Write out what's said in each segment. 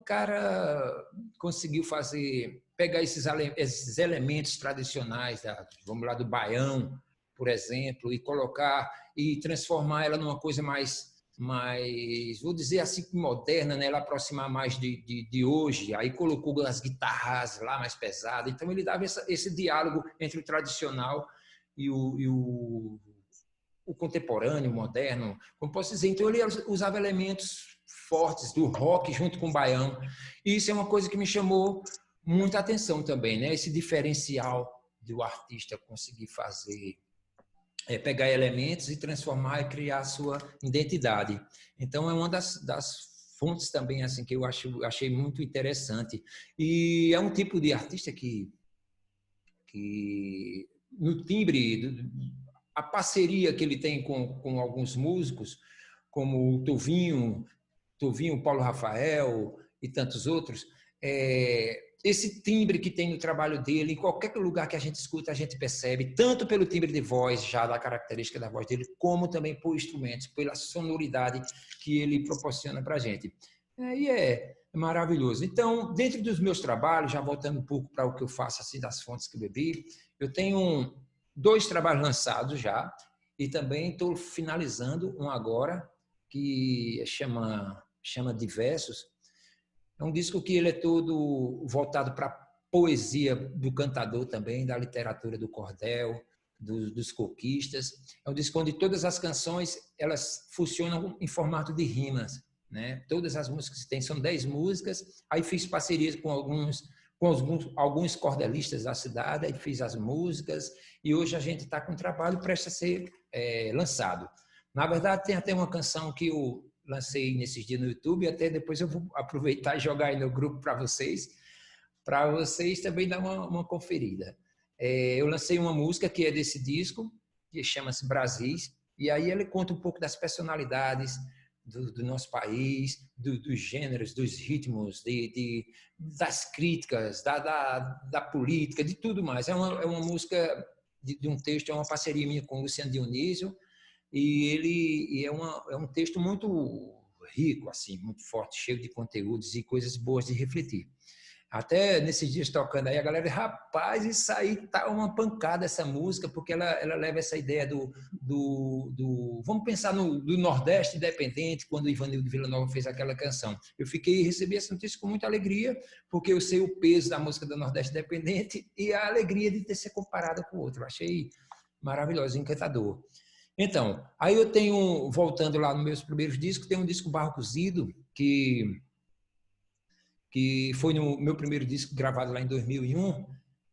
cara conseguiu pegar esses elementos tradicionais, vamos lá, do baião, por exemplo, e colocar e transformar ela numa coisa mais, vou dizer assim, moderna, né? Ela aproximar mais de hoje. Aí colocou as guitarras lá mais pesadas. Então ele dava esse diálogo entre o tradicional e o contemporâneo, o moderno, como posso dizer. Então ele usava elementos fortes do rock junto com o baião. E isso é uma coisa que me chamou muita atenção também, né? Esse diferencial do artista conseguir fazer, pegar elementos e transformar e criar a sua identidade. Então é uma das fontes também assim que eu achei muito interessante. E é um tipo de artista que no timbre, a parceria que ele tem com alguns músicos, como o Tovinho, Paulo Rafael e tantos outros, esse timbre que tem no trabalho dele, em qualquer lugar que a gente escuta, a gente percebe, tanto pelo timbre de voz, já da característica da voz dele, como também por instrumentos, pela sonoridade que ele proporciona para a gente. E é maravilhoso. Então, dentro dos meus trabalhos, já voltando um pouco para o que eu faço, assim, das fontes que eu bebi, eu tenho 2 trabalhos lançados já, e também estou finalizando um agora, que chama Diversos. É um disco que ele é todo voltado para a poesia do cantador também, da literatura do cordel, dos coquistas. É um disco onde todas as canções elas funcionam em formato de rimas, né? Todas as músicas que tem são 10 músicas. Aí fiz parcerias com alguns cordelistas da cidade, aí fiz as músicas, e hoje a gente está com um trabalho prestes a ser lançado. Na verdade, tem até uma canção que eu lancei nesses dias no YouTube, e até depois eu vou aproveitar e jogar aí no grupo para vocês também dar uma conferida. Eu lancei uma música que é desse disco, que chama-se Brasis, e aí ele conta um pouco das personalidades do nosso país, dos gêneros, dos ritmos, das críticas, da política, de tudo mais. É uma música de um texto, é uma parceria minha com o Luciano Dionísio, e é um texto muito rico, assim, muito forte, cheio de conteúdos e coisas boas de refletir. Até nesses dias tocando aí, a galera, rapaz, isso aí tá uma pancada essa música, porque ela leva essa ideia vamos pensar do Nordeste independente, quando o Ivanildo Vila-Nova fez aquela canção. Eu recebi essa notícia com muita alegria, porque eu sei o peso da música do Nordeste independente e a alegria de ter ser comparada com o outro. Eu achei maravilhoso, encantador. Então, aí eu tenho, voltando lá nos meus primeiros discos, tem um disco Barro Cozido, que foi no meu primeiro disco gravado lá em 2001,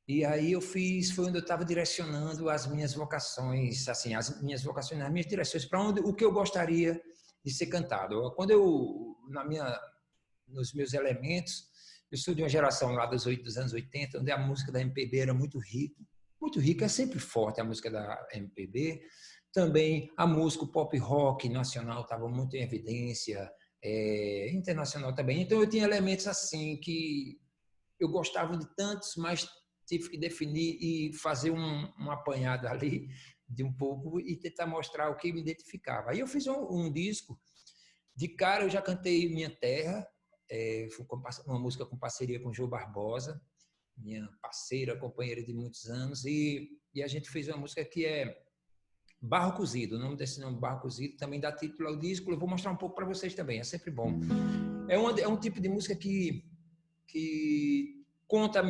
e aí foi onde eu estava direcionando as minhas vocações, assim, as minhas direções, para o que eu gostaria de ser cantado. Quando nos meus elementos, eu sou de uma geração lá dos anos 80, onde a música da MPB era muito rica, é sempre forte a música da MPB. Também a música, o pop rock nacional estava muito em evidência, internacional também. Então eu tinha elementos assim que eu gostava de tantos, mas tive que definir e fazer um apanhado ali de um pouco e tentar mostrar o que me identificava. Aí eu fiz um disco, de cara eu já cantei Minha Terra, uma música com parceria com João Barbosa, minha parceira, companheira de muitos anos, e a gente fez uma música que é Barro Cozido. O nome desse nome, Barro Cozido, também dá título ao disco. Eu vou mostrar um pouco para vocês também, é sempre bom. É um tipo de música que conta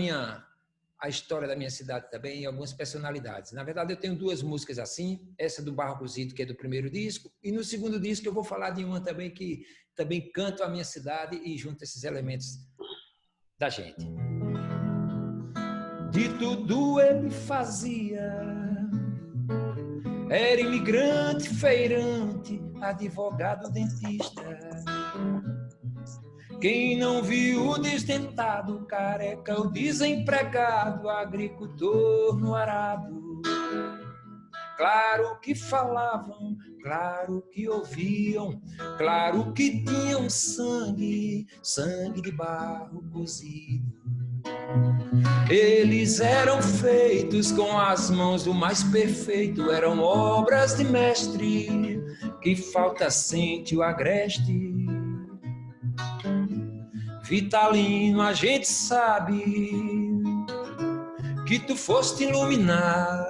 a história da minha cidade também e algumas personalidades. Na verdade, eu tenho 2 músicas assim, essa do Barro Cozido, que é do primeiro disco, e no segundo disco eu vou falar de uma também que também canto a minha cidade e junta esses elementos da gente. De tudo ele fazia, era imigrante, feirante, advogado, dentista. Quem não viu o desdentado, careca, o desempregado, agricultor no arado. Claro que falavam, claro que ouviam, claro que tinham sangue de barro cozido. Eles eram feitos com as mãos do mais perfeito, eram obras de mestre, que falta sente o agreste. Vitalino, a gente sabe que tu foste iluminado.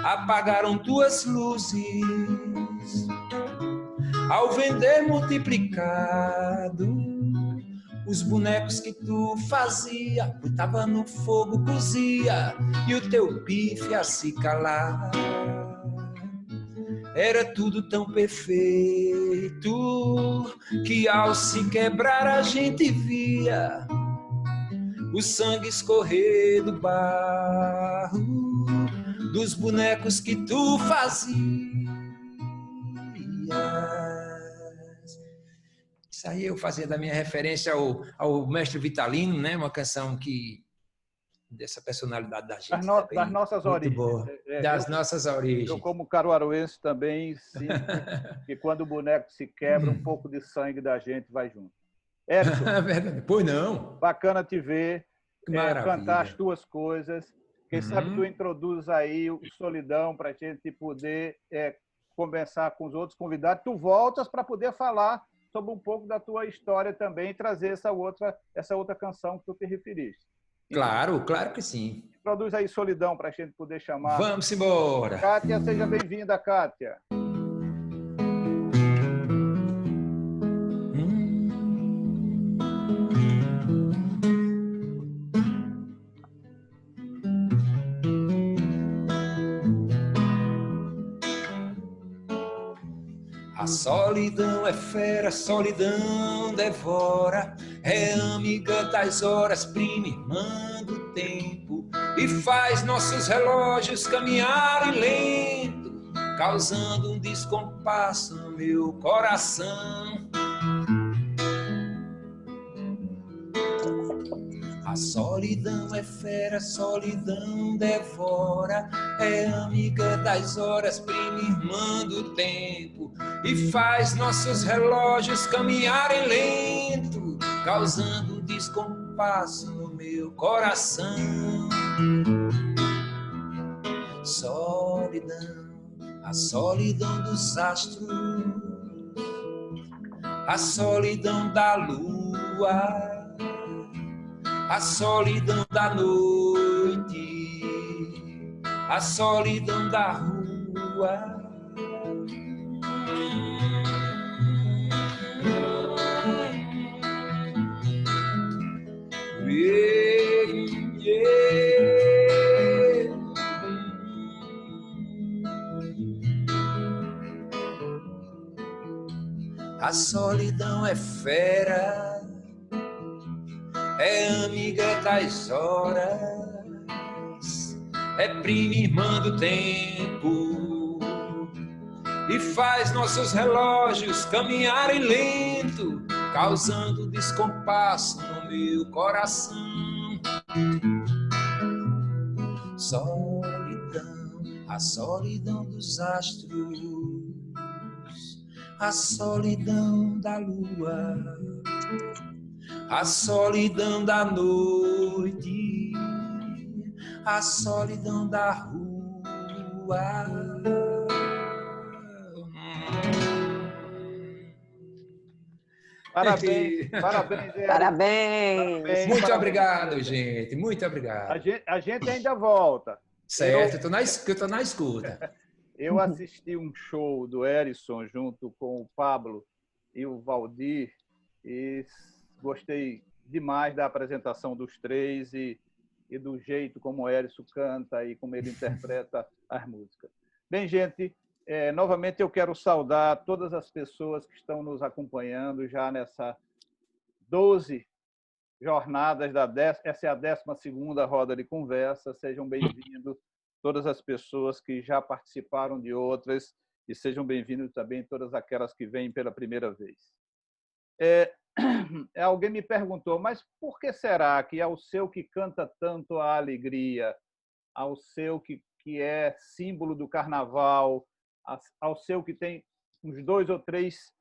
Apagaram tuas luzes ao vender multiplicado. Os bonecos que tu fazia, botava no fogo, cozia, e o teu bife a se calar. Era tudo tão perfeito que ao se quebrar a gente via o sangue escorrer do barro dos bonecos que tu fazias. Isso aí eu fazia da minha referência ao mestre Vitalino, né? Uma canção que dessa personalidade da gente das nossas muito origens. boa. Das nossas origens. Eu, como caruaruense, também sinto que quando o boneco se quebra, um pouco de sangue da gente vai junto. Hérison, pois não. Bacana te ver cantar as tuas coisas. Quem sabe tu introduz aí o Solidão para a gente poder conversar com os outros convidados. Tu voltas para poder falar sobre um pouco da tua história também e trazer essa outra canção que tu te referiste. Claro, claro que sim. Introduz aí Solidão para a gente poder chamar. Vamos embora. Kátia, seja bem-vinda, Kátia. A solidão é fera, a solidão devora, é amiga das horas, prima, irmã do tempo, e faz nossos relógios caminharem lento, causando um descompasso no meu coração. A solidão é fera, a solidão devora, é amiga das horas, prima, irmã do tempo, e faz nossos relógios caminharem lento, causando um descompasso no meu coração. Solidão, a solidão dos astros, a solidão da lua, a solidão da noite, a solidão da rua. A solidão é fera, é amiga das horas, é prima irmã do tempo, e faz nossos relógios caminharem lento, causando descompasso no meu coração. Solidão, a solidão dos astros, a solidão da lua, a solidão da noite, a solidão da rua. Parabéns, parabéns, Érico. Parabéns. Muito obrigado, gente. Muito obrigado. A gente ainda volta. Certo, eu tô na escuta. Eu assisti um show do Hérison junto com o Pablo e o Valdir e gostei demais da apresentação dos três e do jeito como o Hérison canta e como ele interpreta as músicas. Bem, gente, novamente eu quero saudar todas as pessoas que estão nos acompanhando já nessa 12 jornadas essa é a 12ª roda de conversa. Sejam bem-vindos todas as pessoas que já participaram de outras e sejam bem-vindos também todas aquelas que vêm pela primeira vez. Alguém me perguntou, mas por que será que ao seu que canta tanto a alegria, ao seu que é símbolo do carnaval, ao seu que tem uns 2 ou 3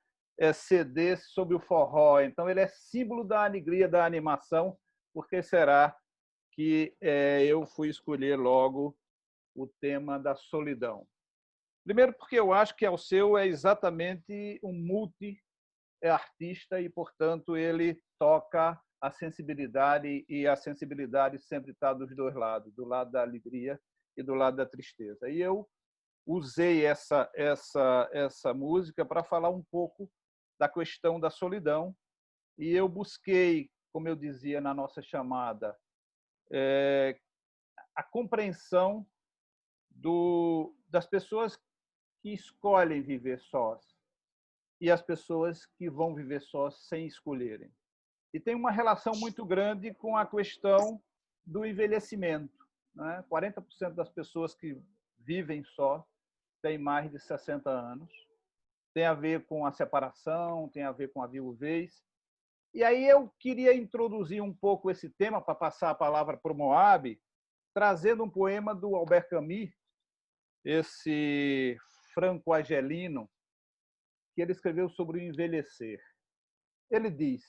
CDs sobre o forró, então ele é símbolo da alegria, da animação, por que será que eu fui escolher logo o tema da solidão? Primeiro porque eu acho que ao seu é exatamente um é artista e, portanto, ele toca a sensibilidade, e a sensibilidade sempre está dos dois lados, do lado da alegria e do lado da tristeza. E eu usei essa música para falar um pouco da questão da solidão, e eu busquei, como eu dizia na nossa chamada, a compreensão das pessoas que escolhem viver sós e as pessoas que vão viver sós sem escolherem. E tem uma relação muito grande com a questão do envelhecimento, né? 40% das pessoas que vivem só têm mais de 60 anos. Tem a ver com a separação, tem a ver com a viuvez. E aí eu queria introduzir um pouco esse tema para passar a palavra para o Moab, trazendo um poema do Albert Camus, esse franco-argelino, que ele escreveu sobre o envelhecer. Ele diz: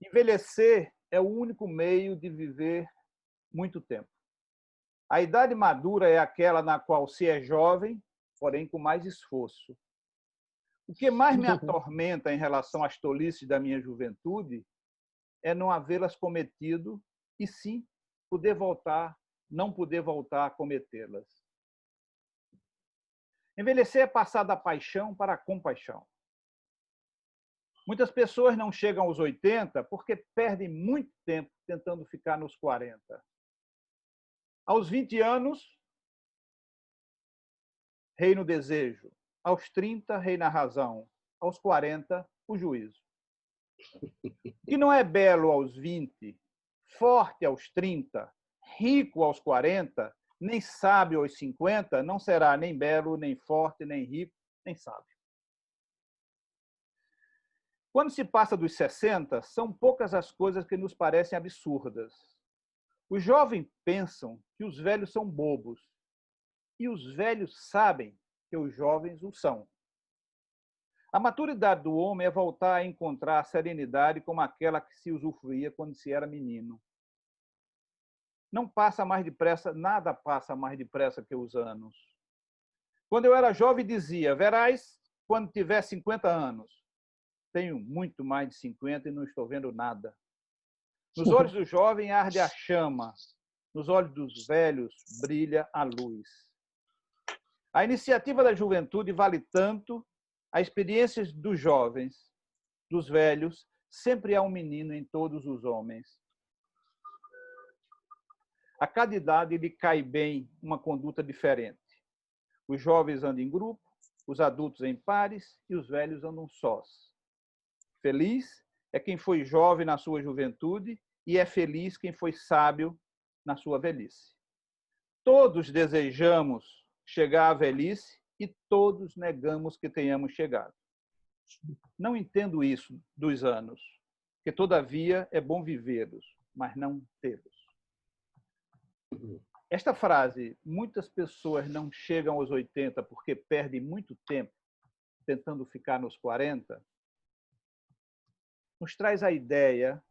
envelhecer é o único meio de viver muito tempo. A idade madura é aquela na qual se é jovem, porém com mais esforço. O que mais me atormenta em relação às tolices da minha juventude é não havê-las cometido e sim não poder voltar a cometê-las. Envelhecer é passar da paixão para a compaixão. Muitas pessoas não chegam aos 80 porque perdem muito tempo tentando ficar nos 40. Aos 20 anos, reina o desejo. Aos 30, reina a razão. Aos 40, o juízo. Que não é belo aos 20, forte aos 30, rico aos 40, nem sábio aos 50, não será nem belo, nem forte, nem rico, nem sábio. Quando se passa dos 60, são poucas as coisas que nos parecem absurdas. Os jovens pensam que os velhos são bobos, e os velhos sabem que os jovens o são. A maturidade do homem é voltar a encontrar a serenidade como aquela que se usufruía quando se era menino. Não passa mais depressa, nada passa mais depressa que os anos. Quando eu era jovem, dizia: verás, quando tiver 50 anos. Tenho muito mais de 50 e não estou vendo nada. Nos olhos do jovem arde a chama, nos olhos dos velhos brilha a luz. A iniciativa da juventude vale tanto, a experiência dos jovens, dos velhos, sempre há um menino em todos os homens. A cada idade lhe cai bem uma conduta diferente. Os jovens andam em grupo, os adultos em pares e os velhos andam sós. Feliz é quem foi jovem na sua juventude e é feliz quem foi sábio na sua velhice. Todos desejamos chegar à velhice e todos negamos que tenhamos chegado. Não entendo isso dos anos, que todavia é bom vivê-los, mas não tê-los. Esta frase, muitas pessoas não chegam aos 80 porque perdem muito tempo tentando ficar nos 40, nos traz a ideia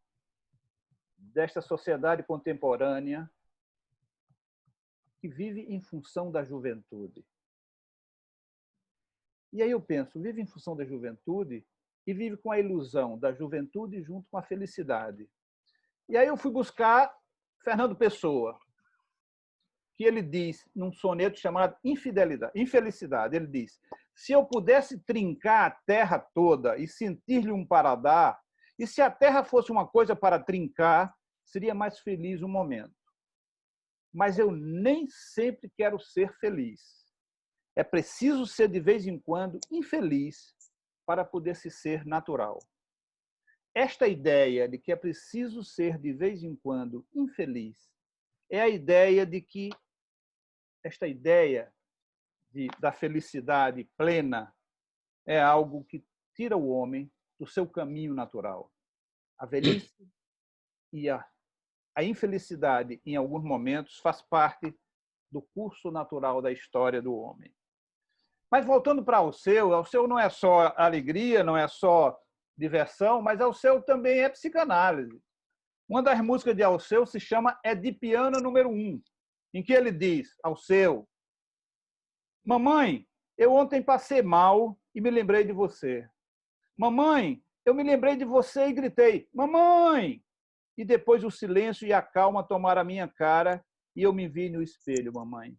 desta sociedade contemporânea que vive em função da juventude. E aí eu penso, vive em função da juventude e vive com a ilusão da juventude junto com a felicidade. E aí eu fui buscar Fernando Pessoa, que ele diz, num soneto chamado Infelicidade, ele diz: se eu pudesse trincar a terra toda e sentir-lhe um paladar, e se a terra fosse uma coisa para trincar, seria mais feliz um momento. Mas eu nem sempre quero ser feliz. É preciso ser, de vez em quando, infeliz para poder se ser natural. Esta ideia de que é preciso ser, de vez em quando, infeliz, é a ideia de que esta ideia da felicidade plena é algo que tira o homem do seu caminho natural. A velhice e a infelicidade, em alguns momentos, faz parte do curso natural da história do homem. Mas voltando para Alceu não é só alegria, não é só diversão, mas Alceu também é psicanálise. Uma das músicas de Alceu se chama Edipiana número 1, em que ele diz: Alceu, mamãe, eu ontem passei mal e me lembrei de você. Mamãe, eu me lembrei de você e gritei, mamãe! E depois o silêncio e a calma tomaram a minha cara e eu me vi no espelho, mamãe.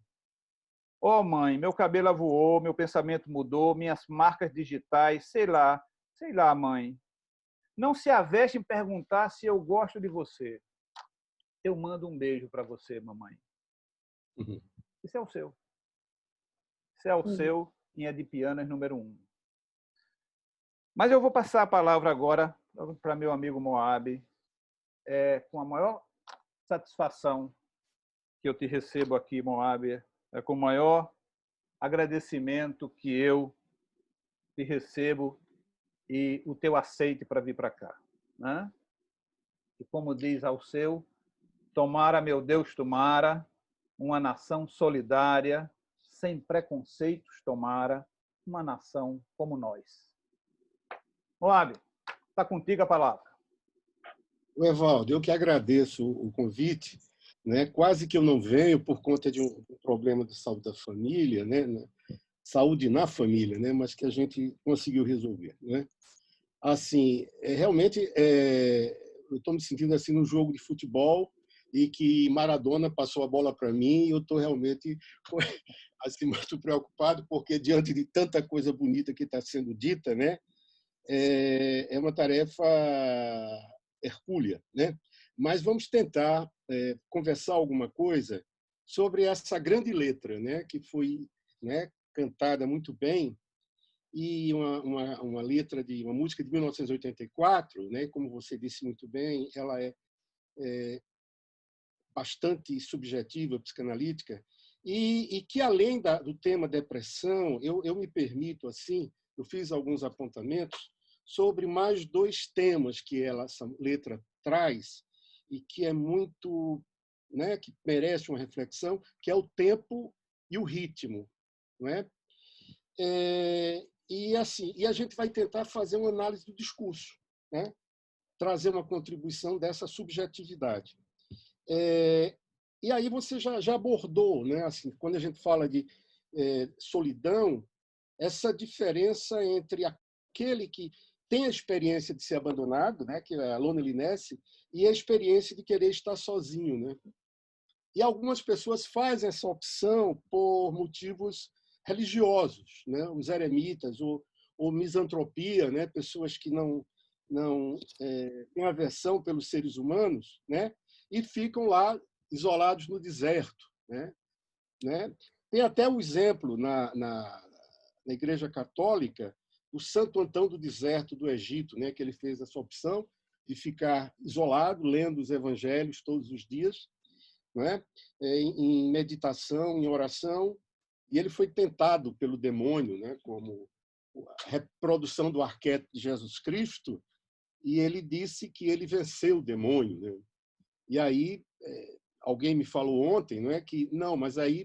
Oh, mãe, meu cabelo voou, meu pensamento mudou, minhas marcas digitais, sei lá, mãe. Não se aveste em perguntar se eu gosto de você. Eu mando um beijo para você, mamãe. Uhum. Isso é o seu. Isso é o seu em Edipianas número 1. Mas eu vou passar a palavra agora para meu amigo Moab, com a maior satisfação que eu te recebo aqui, Moab, com o maior agradecimento que eu te recebo e o teu aceite para vir para cá. Né? E como diz ao seu, tomara, meu Deus, tomara, uma nação solidária, sem preconceitos, tomara, uma nação como nós. Moab, está contigo a palavra. Evaldo, eu que agradeço o convite, né? Quase que eu não venho por conta de um problema de saúde da família, né? Saúde na família, né? Mas que a gente conseguiu resolver, né? Assim, realmente, eu estou me sentindo assim no jogo de futebol e que Maradona passou a bola para mim e eu estou realmente assim, muito preocupado porque diante de tanta coisa bonita que está sendo dita, né? É uma tarefa hercúlea, né? Mas vamos tentar conversar alguma coisa sobre essa grande letra, né? Que foi, né, cantada muito bem e uma letra de uma música de 1984, né? Como você disse muito bem, ela é bastante subjetiva, psicanalítica e que além do tema depressão, eu me permito assim, eu fiz alguns apontamentos sobre mais dois temas que essa letra traz e que é muito, né, que merece uma reflexão, que é o tempo e o ritmo, não é? E assim, e a gente vai tentar fazer uma análise do discurso, né? Trazer uma contribuição dessa subjetividade. E aí você já abordou, né? Assim, quando a gente fala de solidão, essa diferença entre aquele que tem a experiência de ser abandonado, né? Que é a loneliness, e a experiência de querer estar sozinho, né? E algumas pessoas fazem essa opção por motivos religiosos, né? Os eremitas ou misantropia, né? Pessoas que não têm aversão pelos seres humanos, né? E ficam lá isolados no deserto, né? Tem até um exemplo na Igreja Católica, o Santo Antão do Deserto do Egito, né? Que ele fez essa opção de ficar isolado, lendo os evangelhos todos os dias, né? Em meditação, em oração, e ele foi tentado pelo demônio, né? Como a reprodução do arquétipo de Jesus Cristo, e ele disse que ele venceu o demônio, né? E aí alguém me falou ontem, não é que não, mas aí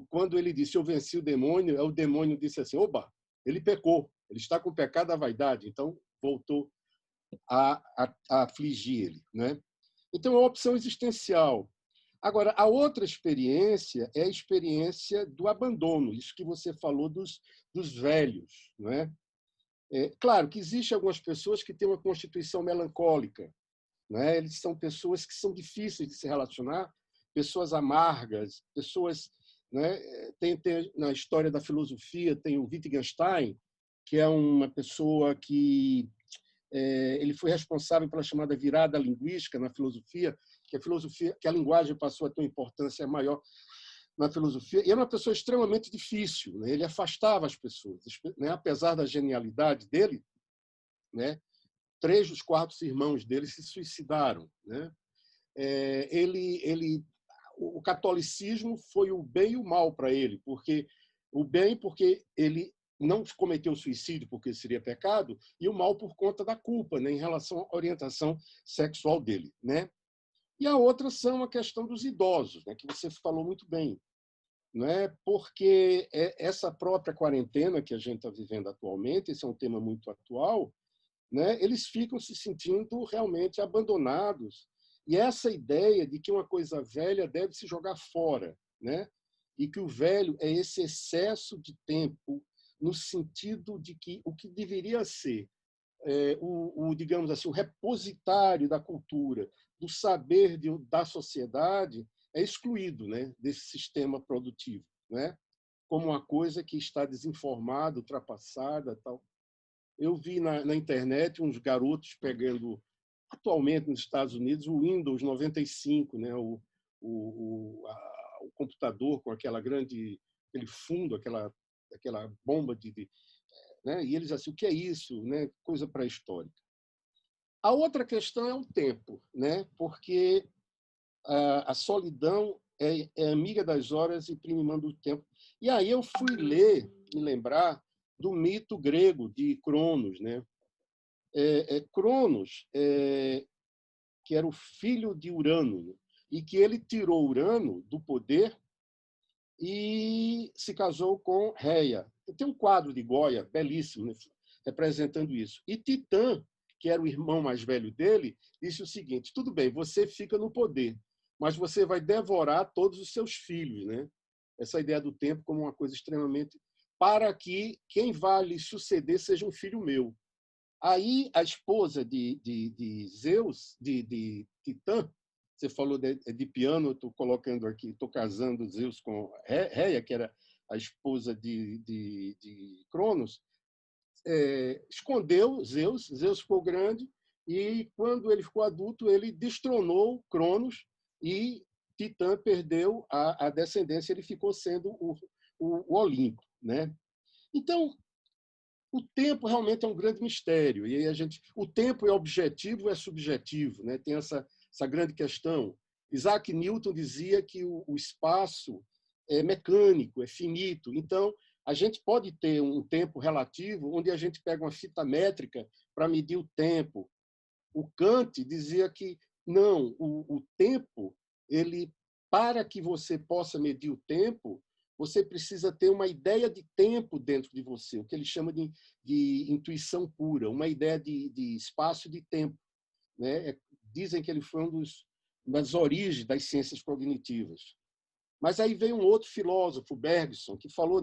quando ele disse eu venci o demônio disse assim, oba, ele pecou, ele está com o pecado da vaidade, então voltou a afligir ele, né? Então é uma opção existencial. Agora, a outra experiência é a experiência do abandono, isso que você falou dos velhos, não é? Claro que existem algumas pessoas que têm uma constituição melancólica, né? Eles são pessoas que são difíceis de se relacionar, pessoas amargas, pessoas, né? Tem na história da filosofia tem o Wittgenstein, que é uma pessoa que ele foi responsável pela chamada virada linguística na filosofia, que a linguagem passou a ter uma importância maior na filosofia, e era uma pessoa extremamente difícil, né? Ele afastava as pessoas, né? Apesar da genialidade dele, né? 3 dos 4 irmãos dele se suicidaram, né? O catolicismo foi o bem e o mal para ele, porque o bem porque ele não cometeu suicídio porque seria pecado, e o mal por conta da culpa, né, em relação à orientação sexual dele, né? E a outra são a questão dos idosos, né, que você falou muito bem, né? Porque essa própria quarentena que a gente está vivendo atualmente, esse é um tema muito atual, né? Eles ficam se sentindo realmente abandonados. E essa ideia de que uma coisa velha deve se jogar fora, né? E que o velho é esse excesso de tempo no sentido de que o que deveria ser digamos assim, o repositário da cultura, do saber da sociedade, é excluído, né, desse sistema produtivo, né, como uma coisa que está desinformada, ultrapassada, tal. Eu vi na internet uns garotos pegando, atualmente nos Estados Unidos, o Windows 95, né, o computador com aquele fundo, aquela bomba né, e eles assim, o que é isso, né, coisa pré-histórica. A outra questão é o tempo, né, porque a solidão é amiga das horas e prima irmã do tempo. E aí eu fui me lembrar do mito grego de Cronos, né? Cronos, que era o filho de Urano, né? E que ele tirou Urano do poder e se casou com Reia. Tem um quadro de Goya belíssimo, né, representando isso. E Titã, que era o irmão mais velho dele, disse o seguinte: tudo bem, você fica no poder, mas você vai devorar todos os seus filhos, né? Essa ideia do tempo como uma coisa extremamente para que quem vai lhe suceder seja um filho meu. Aí a esposa de Zeus, de Titã, você falou de piano, eu estou colocando aqui, estou casando Zeus com Reia, que era a esposa de Cronos, escondeu Zeus, Zeus ficou grande, e quando ele ficou adulto, ele destronou Cronos e Titã perdeu a descendência, ele ficou sendo o Olimpo, né? Então, o tempo realmente é um grande mistério. E aí o tempo é objetivo ou é subjetivo, né? Tem essa grande questão. Isaac Newton dizia que o espaço é mecânico, é finito. Então, a gente pode ter um tempo relativo onde a gente pega uma fita métrica para medir o tempo. O Kant dizia que não, o tempo, para que você possa medir o tempo, você precisa ter uma ideia de tempo dentro de você, o que ele chama de intuição pura, uma ideia de espaço e de tempo, né? Dizem que ele foi das origens das ciências cognitivas. Mas aí vem um outro filósofo, Bergson, que falou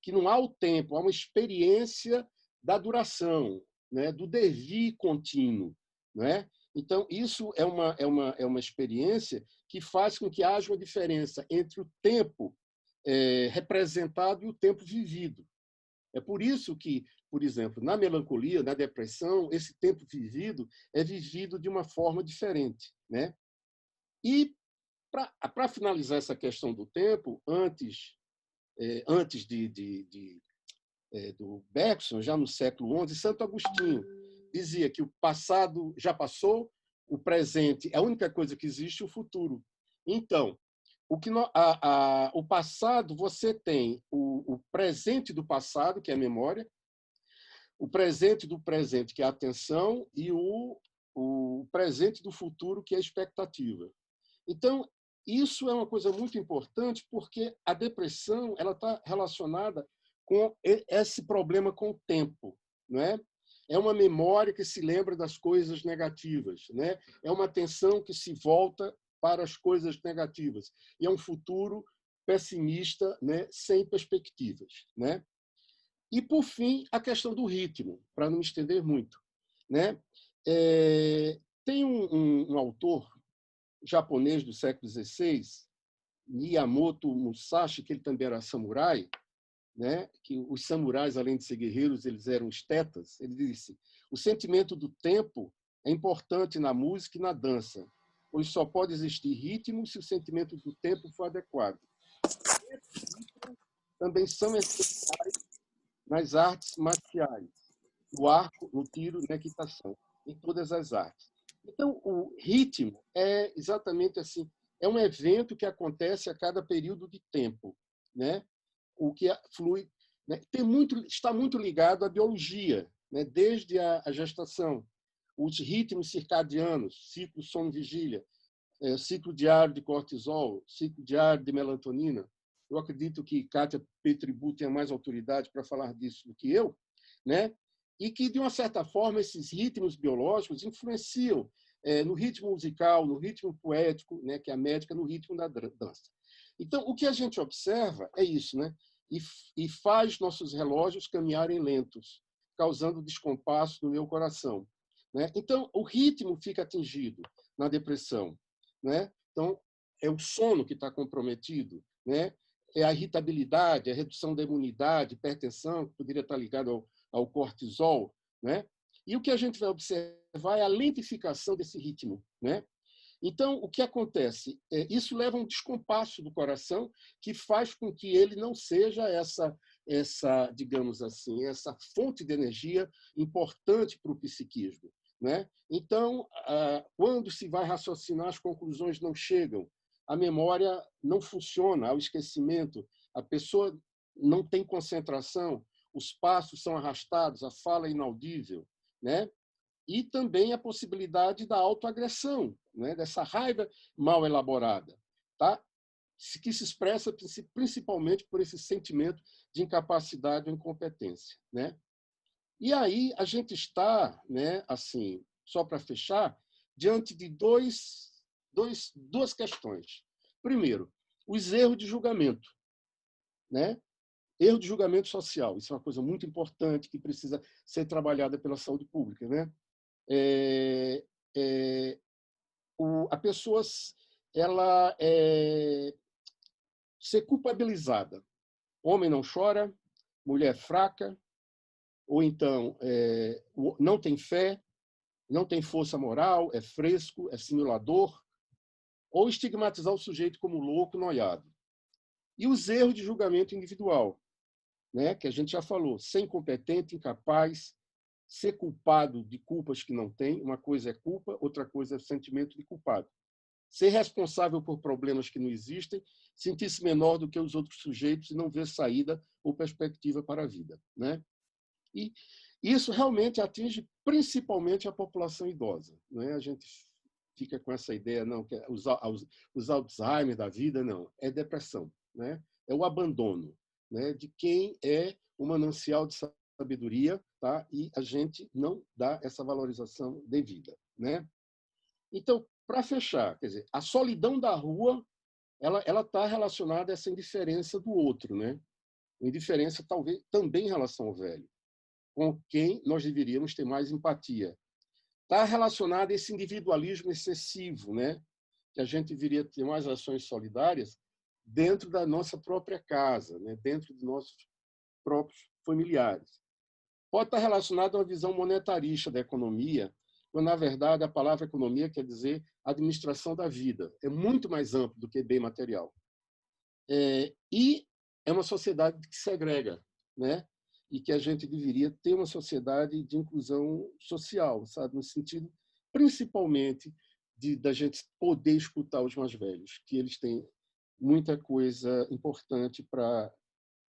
que não há o tempo, há uma experiência da duração, né? Do devir contínuo, né? Então, isso é uma experiência que faz com que haja uma diferença entre o tempo representado e o tempo vivido. É por isso que, por exemplo, na melancolia, na depressão, esse tempo vivido é vivido de uma forma diferente, né? E, para finalizar essa questão do tempo, antes do Bergson, já no século XI, Santo Agostinho dizia que o passado já passou, o presente é a única coisa que existe, o futuro. Então, o passado, você tem o presente do passado, que é a memória, o presente do presente, que é a atenção, e o presente do futuro, que é a expectativa. Então, isso é uma coisa muito importante, porque a depressão ela está relacionada com esse problema com o tempo, não é? É uma memória que se lembra das coisas negativas, né? É uma atenção que se volta para as coisas negativas. E é um futuro pessimista, né? Sem perspectivas, né? E, por fim, a questão do ritmo, para não me estender muito, né? Tem um autor japonês do século XVI, Miyamoto Musashi, que ele também era samurai, né? Que os samurais, além de ser guerreiros, eles eram estetas. Ele disse: o sentimento do tempo é importante na música e na dança, pois só pode existir ritmo se o sentimento do tempo for adequado. Esses ritmos também são essenciais nas artes marciais, no arco, no tiro, na equitação, em todas as artes. Então, o ritmo é exatamente assim, é um evento que acontece a cada período de tempo, né? O que flui, né? Está muito ligado à biologia, né? Desde a gestação, os ritmos circadianos, ciclo sono-vigília, ciclo diário de cortisol, ciclo diário de melatonina. Eu acredito que Kátia Petribu tenha mais autoridade para falar disso do que eu, né? E que, de uma certa forma, esses ritmos biológicos influenciam no ritmo musical, no ritmo poético, né, que é a médica, no ritmo da dança. Então, o que a gente observa é isso, né? E faz nossos relógios caminharem lentos, causando descompasso no meu coração. Né? Então, o ritmo fica atingido na depressão. Né? Então, é o sono que está comprometido, né? É a irritabilidade, a redução da imunidade, hipertensão, que poderia estar ligado ao cortisol. Né? E o que a gente vai observar é a lentificação desse ritmo. Né? Então, o que acontece? Isso leva a um descompasso do coração que faz com que ele não seja essa, digamos assim, essa fonte de energia importante para o psiquismo. Né? Então, quando se vai raciocinar, as conclusões não chegam, a memória não funciona, há o esquecimento, a pessoa não tem concentração, os passos são arrastados, a fala é inaudível. Né? E também a possibilidade da autoagressão, né? Dessa raiva mal elaborada, tá? Que se expressa principalmente por esse sentimento de incapacidade ou incompetência. Né? E aí a gente está, né, assim, só para fechar, diante de duas questões. Primeiro, os erros de julgamento. Né? Erro de julgamento social, isso é uma coisa muito importante que precisa ser trabalhada pela saúde pública. Né? A pessoa ela ser culpabilizada. Homem não chora, mulher fraca, ou então não tem fé, não tem força moral, é fresco, é simulador, ou estigmatizar o sujeito como louco, noiado. E os erros de julgamento individual, né, que a gente já falou, ser incompetente, incapaz, ser culpado de culpas que não tem, uma coisa é culpa, outra coisa é sentimento de culpado. Ser responsável por problemas que não existem, sentir-se menor do que os outros sujeitos e não ver saída ou perspectiva para a vida. Né? E isso realmente atinge principalmente a população idosa. Né? A gente fica com essa ideia, não, que os Alzheimer da vida, não, é depressão. Né? É o abandono, né, de quem é o manancial de sabedoria, tá? E a gente não dá essa valorização devida. Né? Então, para fechar, quer dizer, a solidão da rua ela está relacionada a essa indiferença do outro, né? Indiferença talvez também em relação ao velho, com quem nós deveríamos ter mais empatia. Está relacionada a esse individualismo excessivo, né? Que a gente deveria ter mais ações solidárias dentro da nossa própria casa, né? Dentro dos nossos próprios familiares. Pode estar relacionado a uma visão monetarista da economia, quando, na verdade, a palavra economia quer dizer administração da vida. É muito mais amplo do que bem material. E é uma sociedade que segrega, né? E que a gente deveria ter uma sociedade de inclusão social, sabe? No sentido, principalmente, da gente poder escutar os mais velhos, que eles têm muita coisa importante para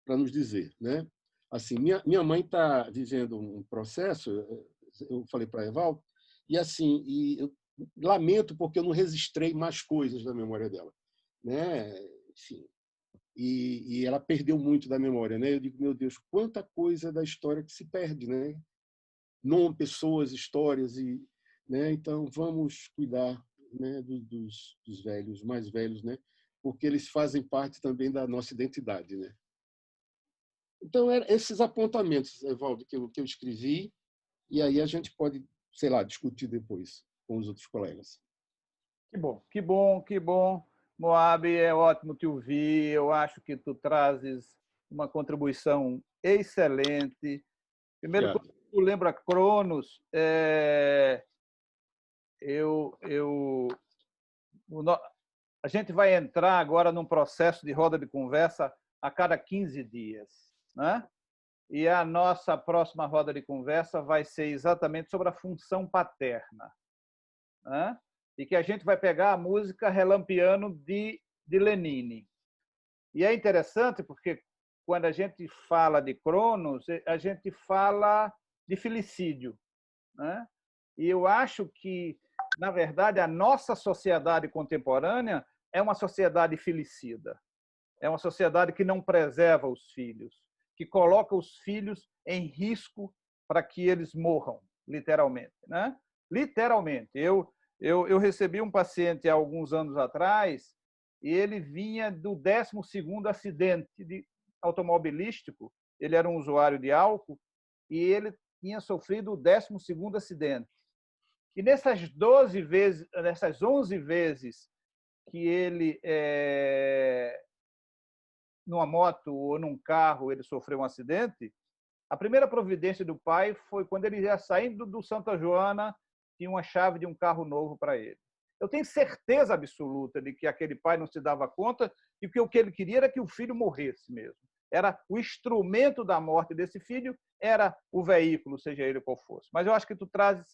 nos dizer, né? Assim, minha mãe está vivendo um processo, eu falei para a Evaldo, e assim, eu lamento porque eu não registrei mais coisas da memória dela, né? Enfim, e ela perdeu muito da memória, né? Eu digo, meu Deus, quanta coisa da história que se perde, né? Nome, pessoas, histórias e, né? Então vamos cuidar, né, dos velhos, mais velhos, né? Porque eles fazem parte também da nossa identidade, né? Então, esses apontamentos, Evaldo, que eu escrevi, e aí a gente pode, sei lá, discutir depois com os outros colegas. Que bom, que bom, que bom. Moab, é ótimo te ouvir. Eu acho que tu trazes uma contribuição excelente. Primeiro, quando tu lembra Cronos, a gente vai entrar agora num processo de roda de conversa a cada 15 dias. Né? E a nossa próxima roda de conversa vai ser exatamente sobre a função paterna. Né? E que a gente vai pegar a música Relampiano de Lenine. E é interessante porque quando a gente fala de Cronos, a gente fala de filicídio. Né? E eu acho que, na verdade, a nossa sociedade contemporânea é uma sociedade filicida. É uma sociedade que não preserva os filhos, que coloca os filhos em risco para que eles morram, literalmente. Né? Literalmente. Eu recebi um paciente há alguns anos atrás e ele vinha do 12º acidente automobilístico. Ele era um usuário de álcool e ele tinha sofrido o 12º acidente. E nessas 11 vezes que ele, numa moto ou num carro, ele sofreu um acidente, a primeira providência do pai foi quando ele ia saindo do Santa Joana, tinha uma chave de um carro novo para ele. Eu tenho certeza absoluta de que aquele pai não se dava conta e que o que ele queria era que o filho morresse mesmo. Era o instrumento da morte desse filho, era o veículo, seja ele qual fosse. Mas eu acho que tu trazes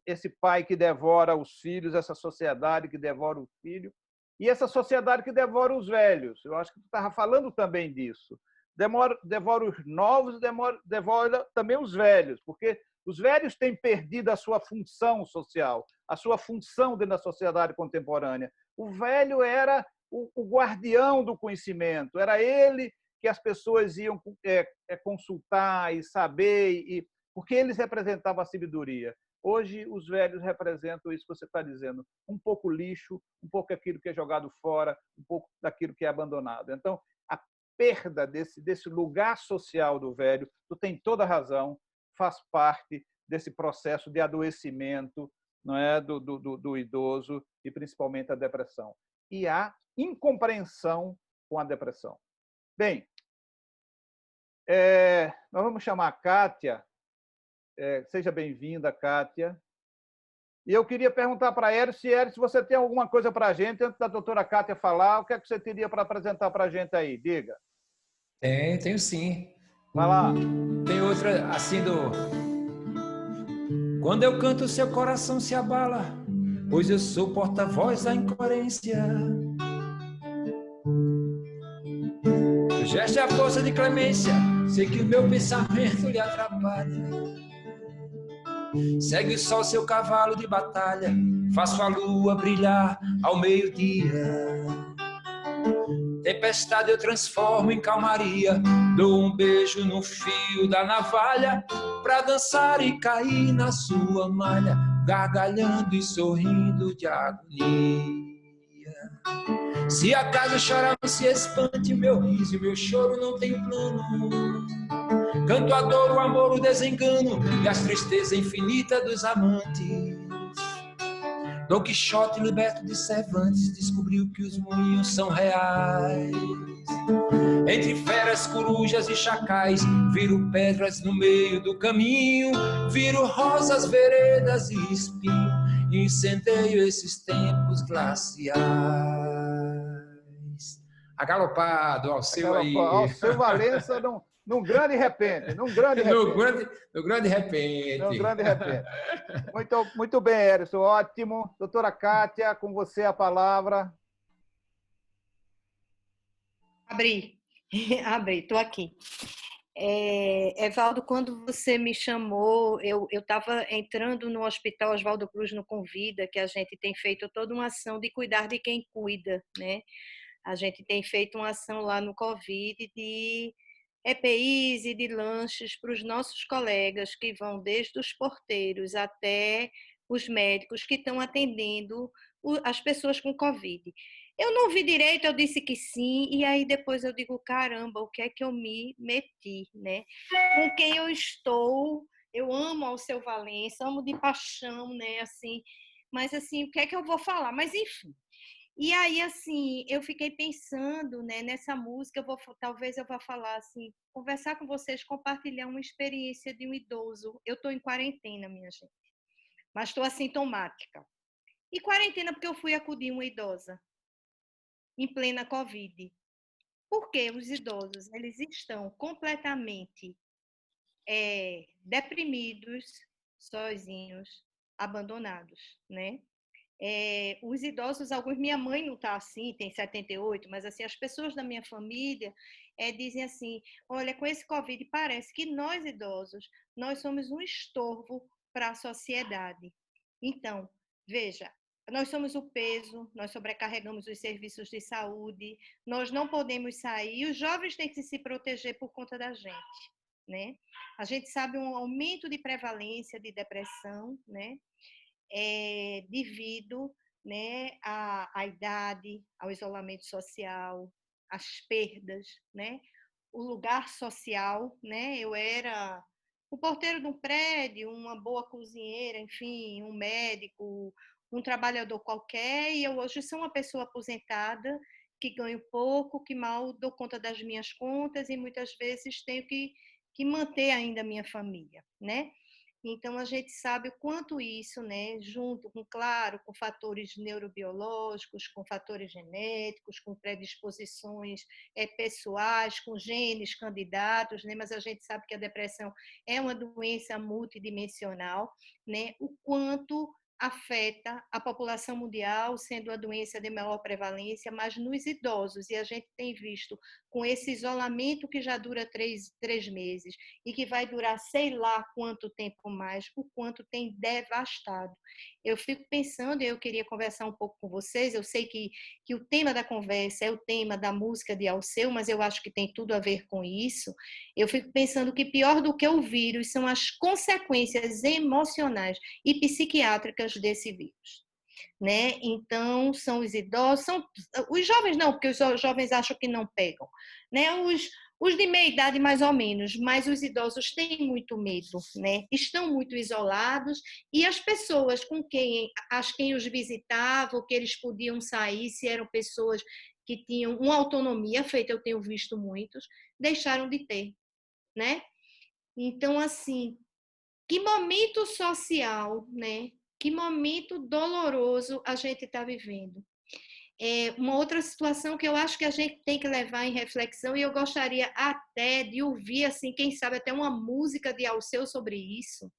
esse pai que devora os filhos, essa sociedade que devora o filho, e essa sociedade que devora os velhos. Eu acho que tu estava falando também disso. Devora os novos, devora também os velhos, porque os velhos têm perdido a sua função social, a sua função dentro da sociedade contemporânea. O velho era o guardião do conhecimento, era ele que as pessoas iam consultar e saber, porque eles representavam a sabedoria. Hoje, os velhos representam isso que você está dizendo, um pouco lixo, um pouco aquilo que é jogado fora, um pouco daquilo que é abandonado. Então, a perda desse lugar social do velho, tu tem toda a razão, faz parte desse processo de adoecimento, não é, do idoso e principalmente a depressão. E a incompreensão com a depressão. Bem, nós vamos chamar a Kátia. Seja bem-vinda, Kátia. E eu queria perguntar para a Eris, se você tem alguma coisa para a gente, antes da doutora Kátia falar, o que é que você teria para apresentar para a gente aí? Diga. Tenho sim. Vai lá. Tem outra, assim, Quando eu canto, seu coração se abala, pois eu sou porta-voz da incoerência. O gesto é a força de clemência, sei que o meu pensamento lhe atrapalha. Segue o sol, seu cavalo de batalha, faço a lua brilhar ao meio-dia. Tempestade eu transformo em calmaria, dou um beijo no fio da navalha, pra dançar e cair na sua malha, gargalhando e sorrindo de agonia. Se acaso chorar não se espante, meu riso e meu choro não tem plano. Canto a dor, o amor, o desengano e as tristezas infinitas dos amantes. Dom Quixote, liberto de Cervantes, descobriu que os moinhos são reais. Entre feras, corujas e chacais, viro pedras no meio do caminho, viro rosas, veredas e espinho, e incendeio esses tempos glaciais. Agalopado ao seu aí. Ao seu Valença, num grande repente. No grande repente. Num grande repente. Muito bem, Erison, ótimo. Doutora Kátia, com você a palavra. Abri, estou aqui. Evaldo, quando você me chamou, eu estava entrando no Hospital Oswaldo Cruz no Convida, que a gente tem feito toda uma ação de cuidar de quem cuida, né? A gente tem feito uma ação lá no Covid de EPIs e de lanches para os nossos colegas que vão desde os porteiros até os médicos que estão atendendo as pessoas com Covid. Eu não vi direito, eu disse que sim, e aí depois eu digo, caramba, o que é que eu me meti, né? Com quem eu estou, eu amo ao seu Valença, amo de paixão, né? Assim, mas assim, o que é que eu vou falar? Mas enfim. E aí, assim, eu fiquei pensando, né, nessa música, talvez eu vá falar assim, conversar com vocês, compartilhar uma experiência de um idoso. Eu estou em quarentena, minha gente, mas estou assintomática. E quarentena porque eu fui acudir uma idosa em plena Covid. Porque os idosos, eles estão completamente deprimidos, sozinhos, abandonados, né? Os idosos, minha mãe não está assim, tem 78, mas assim, as pessoas da minha família dizem assim, olha, com esse Covid parece que nós idosos, nós somos um estorvo para a sociedade. Então, veja, nós somos o peso, nós sobrecarregamos os serviços de saúde, nós não podemos sair, e os jovens têm que se proteger por conta da gente, né? A gente sabe um aumento de prevalência de depressão, né? Devido, né, à idade, ao isolamento social, às perdas, né? O lugar social, né? Eu era o porteiro de um prédio, uma boa cozinheira, enfim, um médico, um trabalhador qualquer, e eu hoje sou uma pessoa aposentada, que ganho pouco, que mal dou conta das minhas contas e muitas vezes tenho que manter ainda a minha família, né? Então, a gente sabe o quanto isso, né, junto com, claro, com fatores neurobiológicos, com fatores genéticos, com predisposições pessoais, com genes candidatos, né, mas a gente sabe que a depressão é uma doença multidimensional, né, o quanto afeta a população mundial, sendo a doença de maior prevalência, mas nos idosos. E a gente tem visto, com esse isolamento que já dura três meses, e que vai durar sei lá quanto tempo mais, o quanto tem devastado. Eu fico pensando, e eu queria conversar um pouco com vocês, eu sei que o tema da conversa é o tema da música de Alceu, mas eu acho que tem tudo a ver com isso. Eu fico pensando que pior do que o vírus são as consequências emocionais e psiquiátricas desse vírus. Né? Então, são os idosos, os jovens não, porque os jovens acham que não pegam, né? Os de meia idade, mais ou menos, mas os idosos têm muito medo, né? Estão muito isolados e as pessoas com quem os visitavam, que eles podiam sair, se eram pessoas que tinham uma autonomia feita, eu tenho visto muitos, deixaram de ter, né? Então, assim, que momento social, né? Que momento doloroso a gente está vivendo. Uma outra situação que eu acho que a gente tem que levar em reflexão, e eu gostaria até de ouvir, assim, quem sabe até uma música de Alceu sobre isso.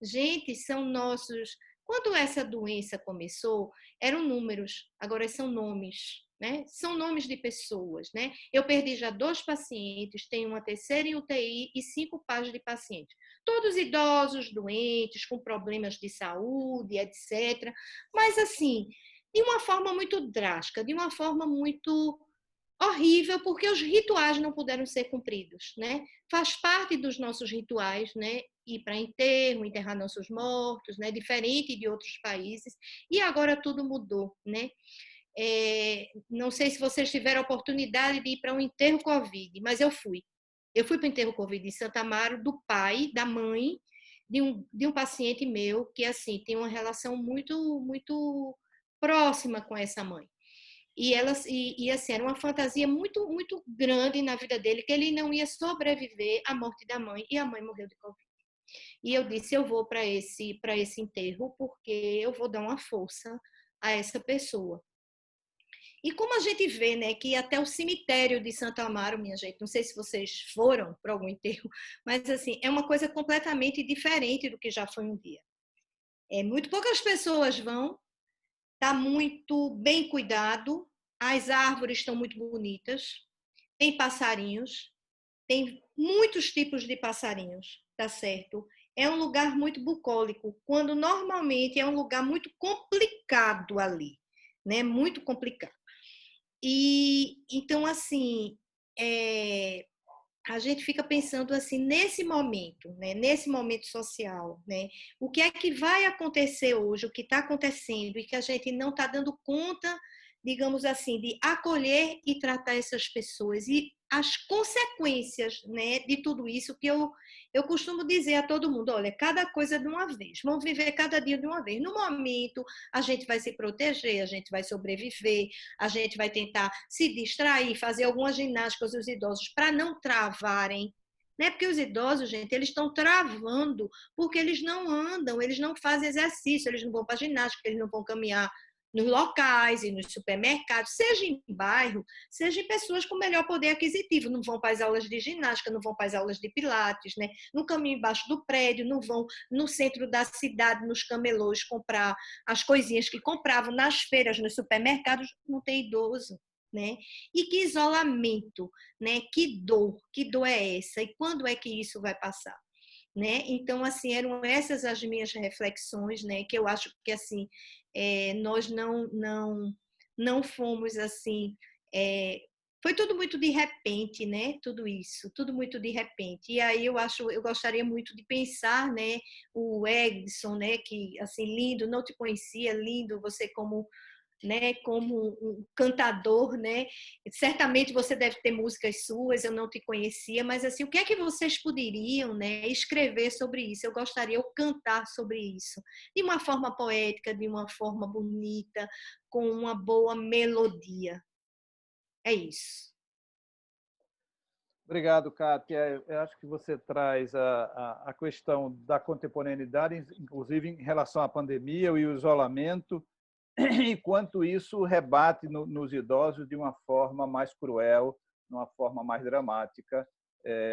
Gente, são nossos... Quando essa doença começou, eram números, agora são nomes, né? São nomes de pessoas, né? Eu perdi já 2 pacientes, tenho uma terceira em UTI e 5 páginas de pacientes. Todos idosos, doentes, com problemas de saúde, etc. Mas, assim, de uma forma muito drástica, de uma forma muito horrível, porque os rituais não puderam ser cumpridos, né? Faz parte dos nossos rituais, né? Ir para enterro, enterrar nossos mortos, né? Diferente de outros países. E agora tudo mudou, né? Não sei se vocês tiveram a oportunidade de ir para um enterro Covid, mas eu fui. Eu fui para o enterro Covid em Santa Amaro, do pai, da mãe, de um paciente meu que, assim, tem uma relação muito, muito próxima com essa mãe. E assim, era uma fantasia muito, muito grande na vida dele, que ele não ia sobreviver à morte da mãe, e a mãe morreu de Covid. E eu disse, eu vou para esse enterro, porque eu vou dar uma força a essa pessoa. E como a gente vê, né, que até o cemitério de Santo Amaro, minha gente, não sei se vocês foram para algum enterro, mas assim, é uma coisa completamente diferente do que já foi um dia. Muito poucas pessoas vão, está muito bem cuidado, as árvores estão muito bonitas, tem passarinhos, tem muitos tipos de passarinhos, tá certo? É um lugar muito bucólico, quando normalmente é um lugar muito complicado ali, né? Muito complicado. E então, assim, a gente fica pensando assim nesse momento, né? Nesse momento social, né? O que é que vai acontecer hoje, o que está acontecendo e que a gente não está dando conta, digamos assim, de acolher e tratar essas pessoas e as consequências, né, de tudo isso que eu costumo dizer a todo mundo, olha, cada coisa de uma vez, vamos viver cada dia de uma vez. No momento, a gente vai se proteger, a gente vai sobreviver, a gente vai tentar se distrair, fazer algumas ginásticas os idosos para não travarem, né? Porque os idosos, gente, eles estão travando porque eles não andam, eles não fazem exercício, eles não vão para ginástica, eles não vão caminhar nos locais e nos supermercados, seja em bairro, seja em pessoas com melhor poder aquisitivo, não vão para as aulas de ginástica, não vão para as aulas de pilates, né? No caminho embaixo do prédio, não vão no centro da cidade, nos camelôs, comprar as coisinhas que compravam nas feiras, nos supermercados, não tem idoso. Né? E que isolamento, né? Que dor é essa? E quando é que isso vai passar? Né? Então, assim, eram essas as minhas reflexões, né? Que eu acho que, assim, nós não fomos, assim... foi tudo muito de repente, né? Tudo isso, tudo muito de repente. E aí eu gostaria muito de pensar, né? O Edson, né? Que, assim, lindo, não te conhecia, lindo, você como né, como um cantador, né? Certamente você deve ter músicas suas, eu não te conhecia, mas assim, o que é que vocês poderiam, né, escrever sobre isso? Eu gostaria de cantar sobre isso, de uma forma poética, de uma forma bonita, com uma boa melodia. É isso. Obrigado, Kátia. Eu acho que você traz a questão da contemporaneidade, inclusive em relação à pandemia e o isolamento, e quanto isso rebate nos idosos de uma forma mais cruel, de uma forma mais dramática,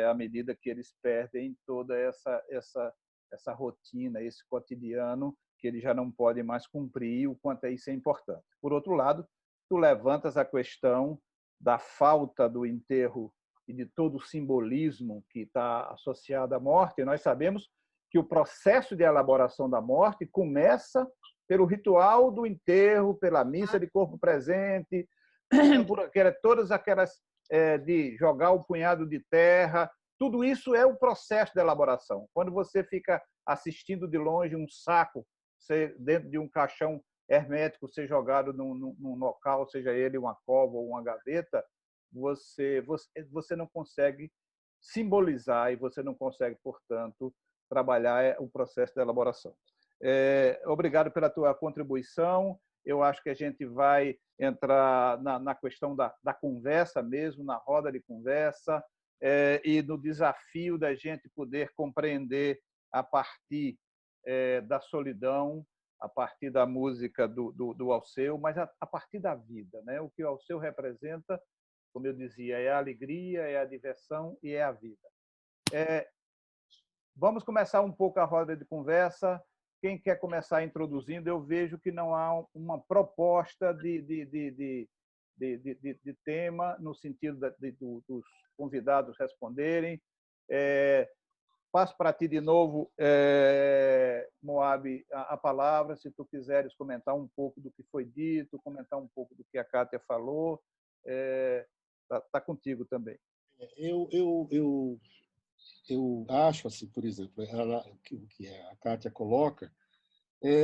à medida que eles perdem toda essa rotina, esse cotidiano que eles já não podem mais cumprir, o quanto isso é importante. Por outro lado, tu levantas a questão da falta do enterro e de todo o simbolismo que está associado à morte. E nós sabemos que o processo de elaboração da morte começa pelo ritual do enterro, pela missa de corpo presente, por todas aquelas de jogar o punhado de terra. Tudo isso é o processo de elaboração. Quando você fica assistindo de longe um saco ser dentro de um caixão hermético ser jogado num local, seja ele uma cova ou uma gaveta, você não consegue simbolizar e você não consegue, portanto, trabalhar o processo de elaboração. Obrigado pela tua contribuição. Eu acho que a gente vai entrar na questão da conversa mesmo, na roda de conversa, e no desafio da gente poder compreender a partir da solidão, a partir da música do Alceu, mas a partir da vida, né? O que o Alceu representa, como eu dizia, é a alegria, é a diversão e é a vida. Vamos começar um pouco a roda de conversa. Quem quer começar introduzindo, eu vejo que não há uma proposta de tema no sentido dos convidados responderem. Passo para ti de novo, Moab, a palavra, se tu quiseres comentar um pouco do que foi dito, comentar um pouco do que a Kátia falou, tá contigo também. Eu acho, assim, por exemplo, que a Kátia coloca,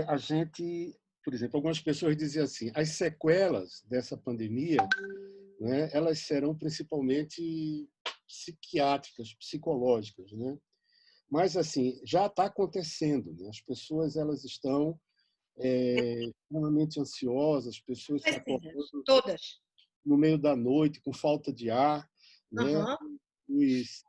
a gente, por exemplo, algumas pessoas diziam assim, as sequelas dessa pandemia, né, elas serão principalmente psiquiátricas, psicológicas, né? Mas assim já está acontecendo, né? As pessoas elas estão extremamente ansiosas, as pessoas se acordando todas no meio da noite com falta de ar, né? Os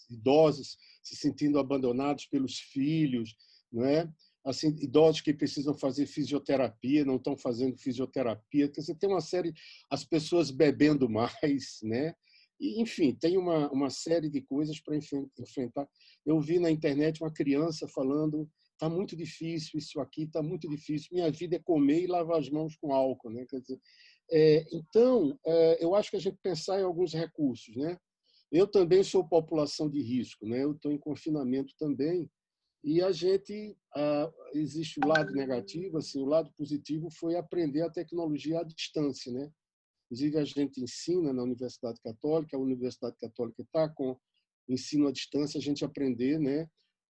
idosos se sentindo abandonados pelos filhos, não é? Assim, idosos que precisam fazer fisioterapia, não estão fazendo fisioterapia. Quer dizer, tem uma série, as pessoas bebendo mais, né? E, enfim, tem uma série de coisas para enfrentar. Eu vi na internet uma criança falando: está muito difícil isso aqui, está muito difícil. Minha vida é comer e lavar as mãos com álcool, né? Quer dizer, então, eu acho que a gente pensar em alguns recursos, né? Eu também sou população de risco, né? Eu estou em confinamento também. E a gente existe o lado negativo, assim, o lado positivo foi aprender a tecnologia à distância, né? Inclusive a gente ensina na Universidade Católica, a Universidade Católica está com ensino à distância, a gente aprender, né,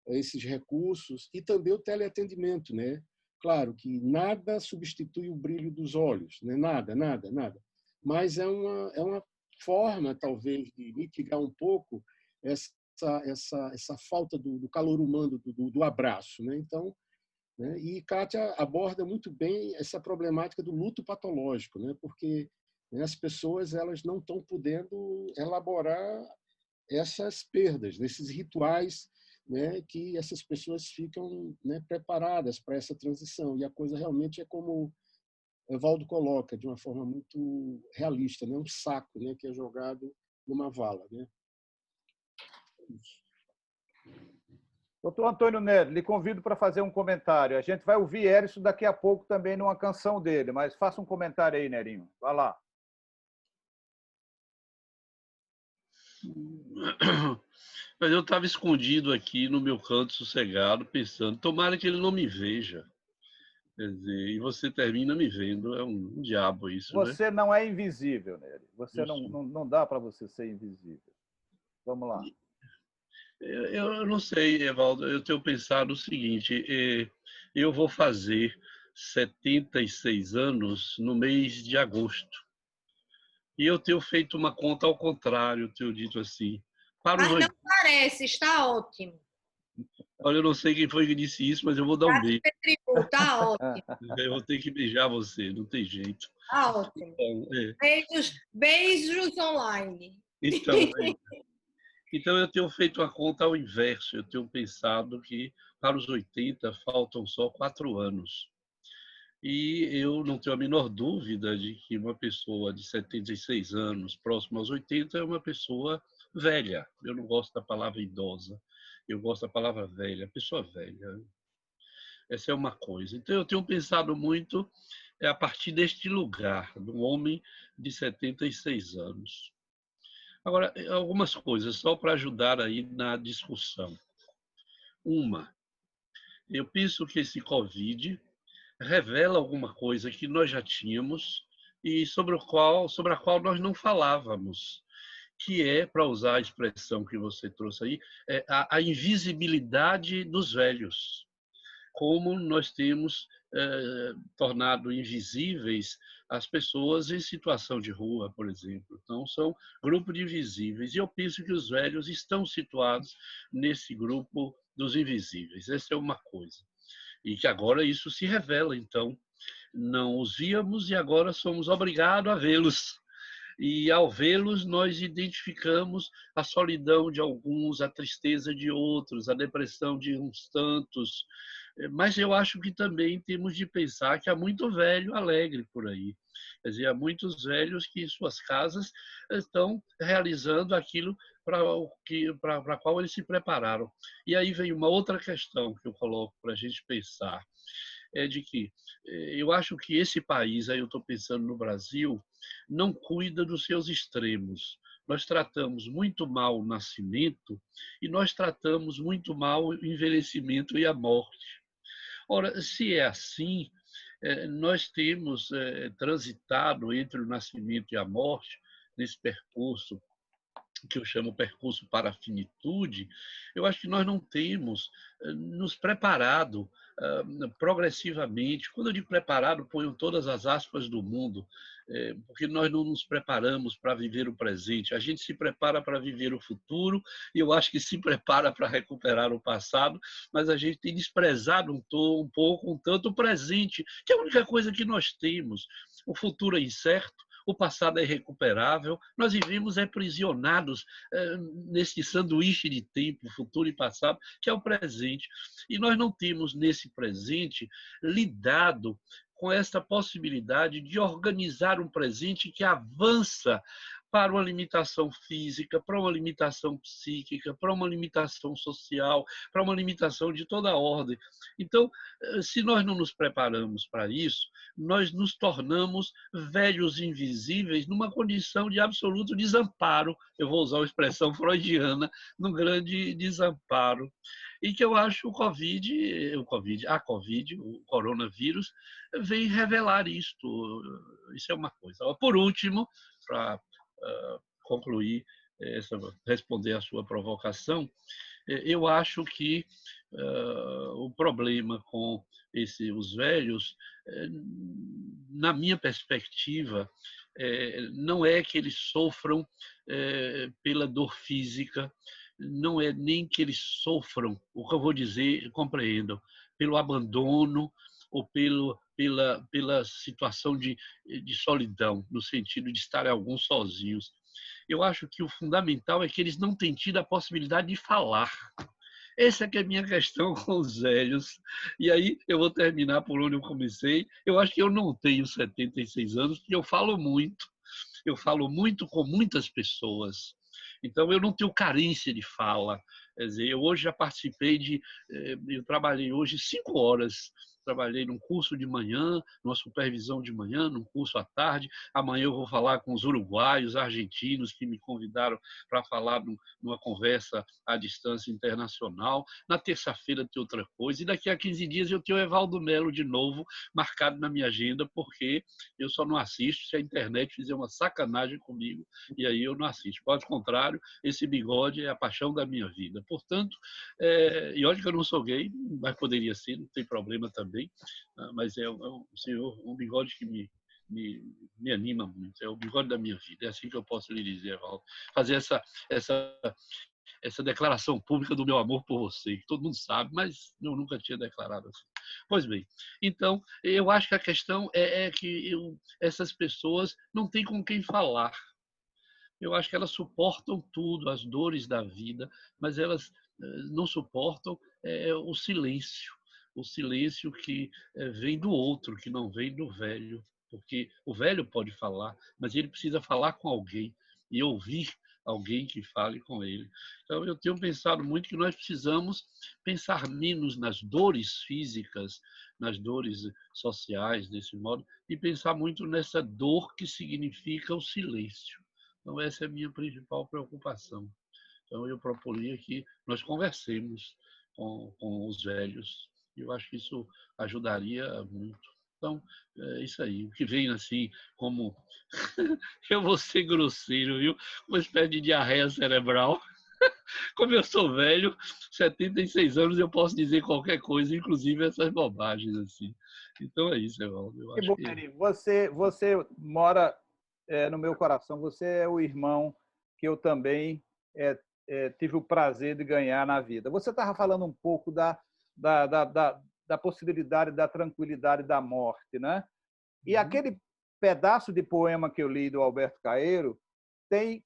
esses recursos e também o teleatendimento, né? Claro que nada substitui o brilho dos olhos, né? Nada, nada, nada. Mas é uma forma talvez de mitigar um pouco essa falta do calor humano, do abraço, né? Então, né? E Kátia aborda muito bem essa problemática do luto patológico, né? Porque, né, as pessoas elas não estão podendo elaborar essas perdas, esses rituais, né, que essas pessoas ficam, né, preparadas para essa transição. E a coisa realmente é como Evaldo coloca, de uma forma muito realista, né? Um saco, né, que é jogado numa vala, né? Doutor Antônio Nery, lhe convido para fazer um comentário. A gente vai ouvir Érison daqui a pouco também numa canção dele, mas faça um comentário aí, Nerinho. Vai lá. Mas eu estava escondido aqui no meu canto, sossegado, pensando, tomara que ele não me veja. Quer dizer, e você termina me vendo, é um diabo isso, né? Você não é invisível, Nery. Você não dá para você ser invisível. Vamos lá. Eu não sei, Evaldo, eu tenho pensado o seguinte, eu vou fazer 76 anos no mês de agosto. E eu tenho feito uma conta ao contrário, tenho dito assim. Para os Mas não parece, está ótimo. Olha, eu não sei quem foi que disse isso, mas eu vou dar um beijo. Está ótimo. Eu vou ter que beijar você, não tem jeito. Está ótimo. Beijos, beijos online. Então, eu tenho feito a conta ao inverso. Eu tenho pensado que para os 80 faltam só 4 anos. E eu não tenho a menor dúvida de que uma pessoa de 76 anos, próximo aos 80, é uma pessoa velha. Eu não gosto da palavra idosa. Eu gosto da palavra velha, pessoa velha. Essa é uma coisa. Então, eu tenho pensado muito a partir deste lugar, de um homem de 76 anos. Agora, algumas coisas, só para ajudar aí na discussão. Uma, eu penso que esse Covid revela alguma coisa que nós já tínhamos e sobre a qual nós não falávamos, que é, para usar a expressão que você trouxe aí, a invisibilidade dos velhos. Como nós temos tornado invisíveis as pessoas em situação de rua, por exemplo. Então, são grupo de invisíveis. E eu penso que os velhos estão situados nesse grupo dos invisíveis. Essa é uma coisa. E que agora isso se revela, então. Não os víamos e agora somos obrigados a vê-los. E ao vê-los, nós identificamos a solidão de alguns, a tristeza de outros, a depressão de uns tantos. Mas eu acho que também temos de pensar que há muito velho alegre por aí. Quer dizer, há muitos velhos que em suas casas estão realizando aquilo para a qual eles se prepararam. E aí vem uma outra questão que eu coloco para a gente pensar. É de que eu acho que esse país, aí eu estou pensando no Brasil, não cuida dos seus extremos. Nós tratamos muito mal o nascimento e nós tratamos muito mal o envelhecimento e a morte. Ora, se é assim, nós temos transitado entre o nascimento e a morte, nesse percurso que eu chamo percurso para a finitude, eu acho que nós não temos nos preparado progressivamente. Quando eu digo preparado, ponho todas as aspas do mundo, porque nós não nos preparamos para viver o presente. A gente se prepara para viver o futuro e eu acho que se prepara para recuperar o passado, mas a gente tem desprezado um pouco, um tanto o presente, que é a única coisa que nós temos. O futuro é incerto, o passado é irrecuperável, nós vivemos aprisionados nesse sanduíche de tempo, futuro e passado, que é o presente. E nós não temos, nesse presente, lidado com essa possibilidade de organizar um presente que avança para uma limitação física, para uma limitação psíquica, para uma limitação social, para uma limitação de toda a ordem. Então, se nós não nos preparamos para isso, nós nos tornamos velhos invisíveis numa condição de absoluto desamparo. Eu vou usar a expressão freudiana, num grande desamparo. E que eu acho o coronavírus, vem revelar isto. Isso é uma coisa. Por último, para concluir, responder à sua provocação, eu acho que o problema com os velhos, na minha perspectiva, não é que eles sofram pela dor física, não é nem que eles sofram, o que eu vou dizer, compreendam, pelo abandono ou pela situação de solidão, no sentido de estarem alguns sozinhos. Eu acho que o fundamental é que eles não têm tido a possibilidade de falar. Essa é que é a minha questão com os velhos. E aí eu vou terminar por onde eu comecei. Eu acho que eu não tenho 76 anos, porque eu falo muito. Eu falo muito com muitas pessoas. Então, eu não tenho carência de fala. Quer dizer, eu hoje já participei eu trabalhei hoje 5 horas. Trabalhei num curso de manhã, numa supervisão de manhã, num curso à tarde. Amanhã eu vou falar com os uruguaios, argentinos, que me convidaram para falar numa conversa à distância internacional. Na terça-feira tem outra coisa. E daqui a 15 dias eu tenho o Evaldo Melo de novo marcado na minha agenda, porque eu só não assisto se a internet fizer uma sacanagem comigo, e aí eu não assisto. Ao contrário, esse bigode é a paixão da minha vida. Portanto, e olha que eu não sou gay, mas poderia ser, não tem problema também. também, mas é um senhor, um bigode que me anima muito, é o bigode da minha vida, é assim que eu posso lhe dizer, Valdo. Fazer essa declaração pública do meu amor por você, que todo mundo sabe, mas eu nunca tinha declarado assim. Pois bem, então, eu acho que a questão é que essas pessoas não têm com quem falar. Eu acho que elas suportam tudo, as dores da vida, mas elas não suportam o silêncio que vem do outro, que não vem do velho, porque o velho pode falar, mas ele precisa falar com alguém e ouvir alguém que fale com ele. Então, eu tenho pensado muito que nós precisamos pensar menos nas dores físicas, nas dores sociais, desse modo, e pensar muito nessa dor que significa o silêncio. Então, essa é a minha principal preocupação. Então, eu proporia que nós conversemos com os velhos. Eu acho que isso ajudaria muito. Então, é isso aí. O que vem assim, como eu vou ser grosseiro, viu? Uma espécie de diarreia cerebral. Como eu sou velho, 76 anos, eu posso dizer qualquer coisa, inclusive essas bobagens assim. Então é isso, Evaldo. Eu acho que... Eri, você mora no meu coração. Você é o irmão que eu também tive o prazer de ganhar na vida. Você estava falando um pouco da possibilidade da tranquilidade da morte, né? E aquele pedaço de poema que eu li do Alberto Caeiro,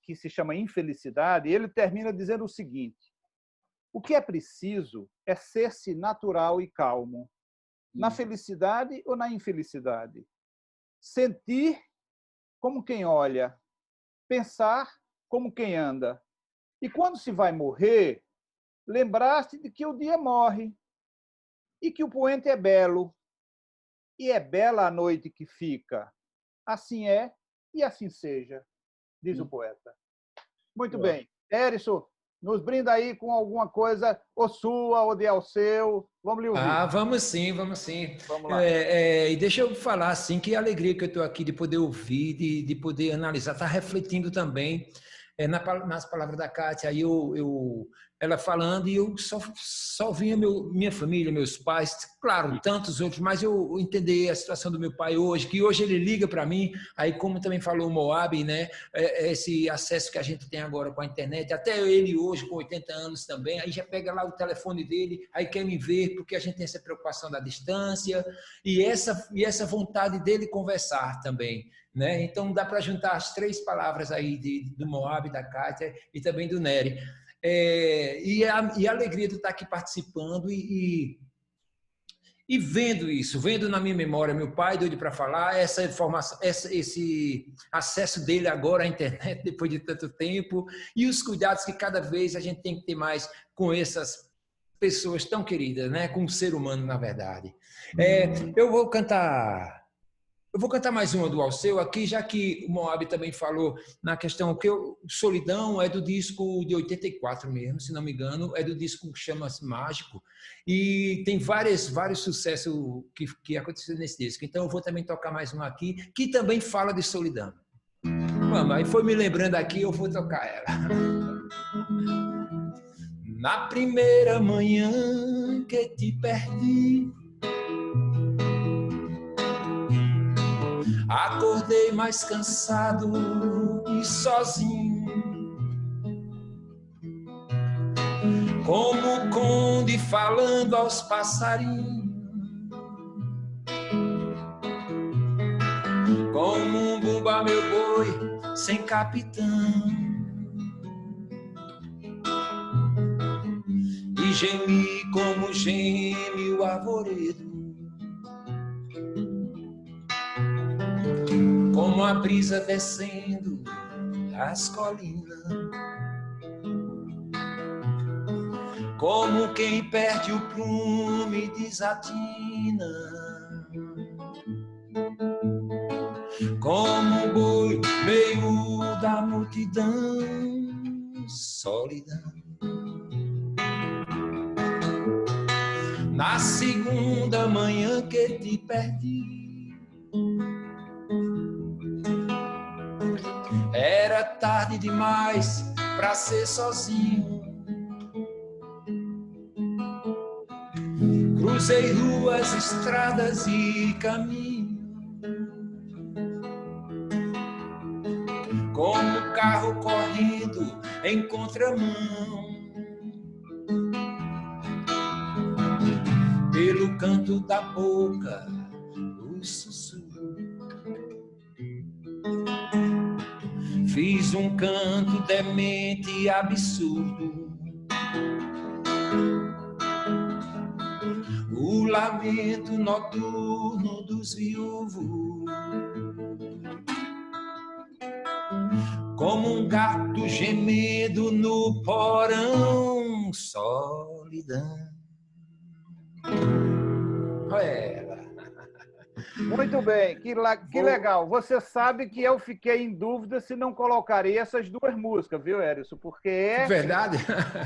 que se chama Infelicidade, e ele termina dizendo o seguinte: o que é preciso é ser-se natural e calmo, na felicidade ou na infelicidade. Sentir como quem olha, pensar como quem anda. E quando se vai morrer, lembrar-se de que o dia morre e que o poente é belo, e é bela a noite que fica. Assim é e assim seja, diz o poeta. Muito bem. Hérison, nos brinda aí com alguma coisa, ou sua, ou de Alceu. Vamos lhe ouvir. Vamos sim, vamos sim. Vamos lá. E deixa eu falar assim, que alegria que eu estou aqui de poder ouvir, de poder analisar, estar refletindo também nas palavras da Kátia, aí ela falando, e eu só vinha minha família, meus pais, claro, tantos outros, mas eu entendi a situação do meu pai hoje, que hoje ele liga para mim, aí como também falou o Moab, né, esse acesso que a gente tem agora com a internet, até ele hoje com 80 anos também, aí já pega lá o telefone dele, aí quer me ver, porque a gente tem essa preocupação da distância, e essa vontade dele conversar também, né? Então dá para juntar as três palavras aí do Moab, da Kátia e também do Nery. E a alegria de estar aqui participando e vendo isso, vendo na minha memória meu pai doido para falar, essa informação, esse acesso dele agora à internet depois de tanto tempo, e os cuidados que cada vez a gente tem que ter mais com essas pessoas tão queridas, né? Com o ser humano, na verdade. Eu vou cantar mais uma do Alceu aqui, já que o Moab também falou na questão que Solidão é do disco de 84 mesmo, se não me engano, é do disco que chama-se Mágico, e tem vários sucessos que aconteceram nesse disco. Então eu vou também tocar mais uma aqui, que também fala de solidão. Vamos, aí foi me lembrando aqui, eu vou tocar ela. Na primeira manhã que te perdi, acordei mais cansado e sozinho, como o conde falando aos passarinhos, como um bumba meu boi sem capitão, e gemi como geme o arvoredo, como a brisa descendo as colinas, como quem perde o prumo e desatina, como um boi meio da multidão, solidão. Na segunda manhã que te perdi, era tarde demais pra ser sozinho, Cruzei ruas, estradas e caminhos, como o carro correndo em contramão, pelo canto da boca, o sussurro. Fiz um canto demente e absurdo, o lamento noturno dos viúvos, como um gato gemendo no porão, solidão. Olha ela. Muito bem, que legal. Você sabe que eu fiquei em dúvida se não colocaria essas duas músicas, viu, Hérison? Porque essa, Verdade?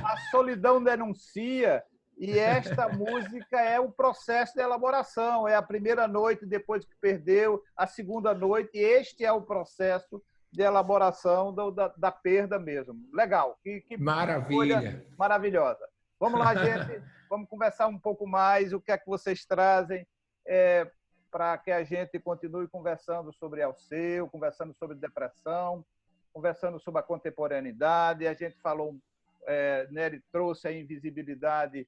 A Solidão Denuncia, e esta música é o processo de elaboração. É a primeira noite depois que perdeu, a segunda noite, e este é o processo de elaboração da perda mesmo. Legal. Que Maravilha. Maravilhosa. Vamos lá, gente. Vamos conversar um pouco mais. O que é que vocês trazem para que a gente continue conversando sobre Alceu, conversando sobre depressão, conversando sobre a contemporaneidade. A gente falou, Nery trouxe a invisibilidade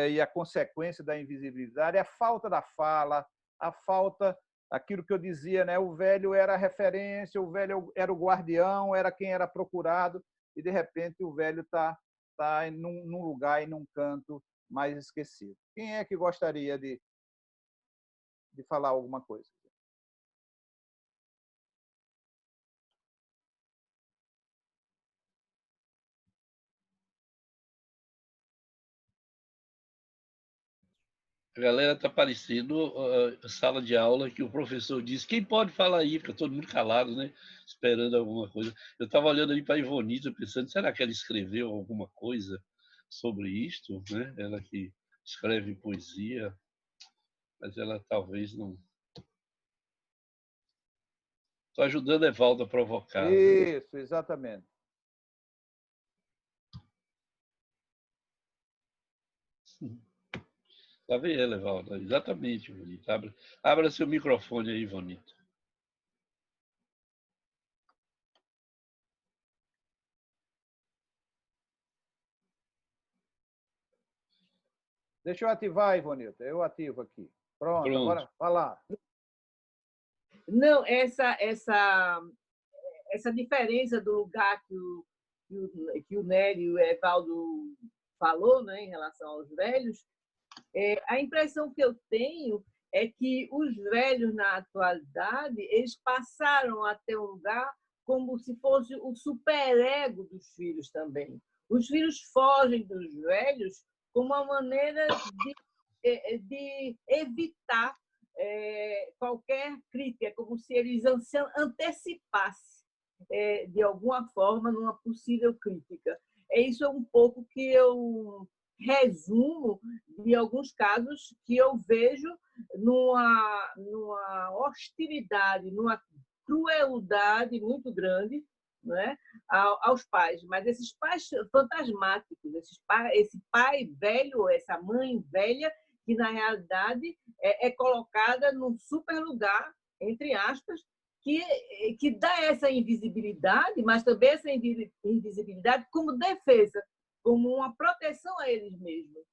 e a consequência da invisibilidade, a falta da fala, a falta, aquilo que eu dizia, né? O velho era a referência, o velho era o guardião, era quem era procurado, e de repente o velho está num lugar e num canto mais esquecido. Quem é que gostaria de falar alguma coisa? A galera está parecendo sala de aula que o professor diz, quem pode falar aí? Fica todo mundo calado, né? Esperando alguma coisa. Eu estava olhando ali para a Ivonita, pensando, será que ela escreveu alguma coisa sobre isto? Né? Ela que escreve poesia, mas ela talvez não... Estou ajudando a Evaldo a provocar. Isso, exatamente. Lá vem ela, Evaldo. Exatamente, Ivonita. Abra seu microfone aí, Ivonita. Deixa eu ativar, Ivonita. Eu ativo aqui. Pronto. Agora vai lá. Não, essa diferença do lugar que o Nery e o Evaldo falou, né, em relação aos velhos, a impressão que eu tenho é que os velhos, na atualidade, eles passaram a ter um lugar como se fosse o superego dos filhos também. Os filhos fogem dos velhos como uma maneira de evitar qualquer crítica, como se eles antecipassem, de alguma forma, numa possível crítica. Isso é um pouco que eu resumo de alguns casos que eu vejo numa hostilidade, numa crueldade muito grande, né, aos pais. Mas esses pais fantasmáticos, esse pai velho, essa mãe velha, que, na realidade, é colocada num super lugar, entre aspas, que dá essa invisibilidade, mas também essa invisibilidade como defesa, como uma proteção a eles mesmos.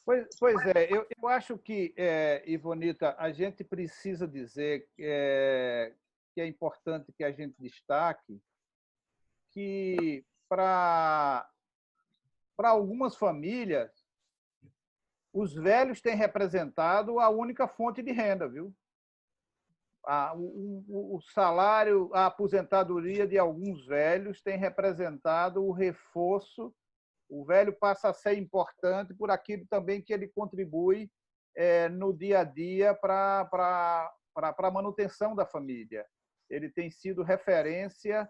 Pois é, eu acho que, Ivonita, a gente precisa dizer que é importante que a gente destaque que, para algumas famílias, os velhos têm representado a única fonte de renda, viu? O salário, a aposentadoria de alguns velhos tem representado o reforço. O velho passa a ser importante por aquilo também que ele contribui no dia a dia para a manutenção da família. Ele tem sido referência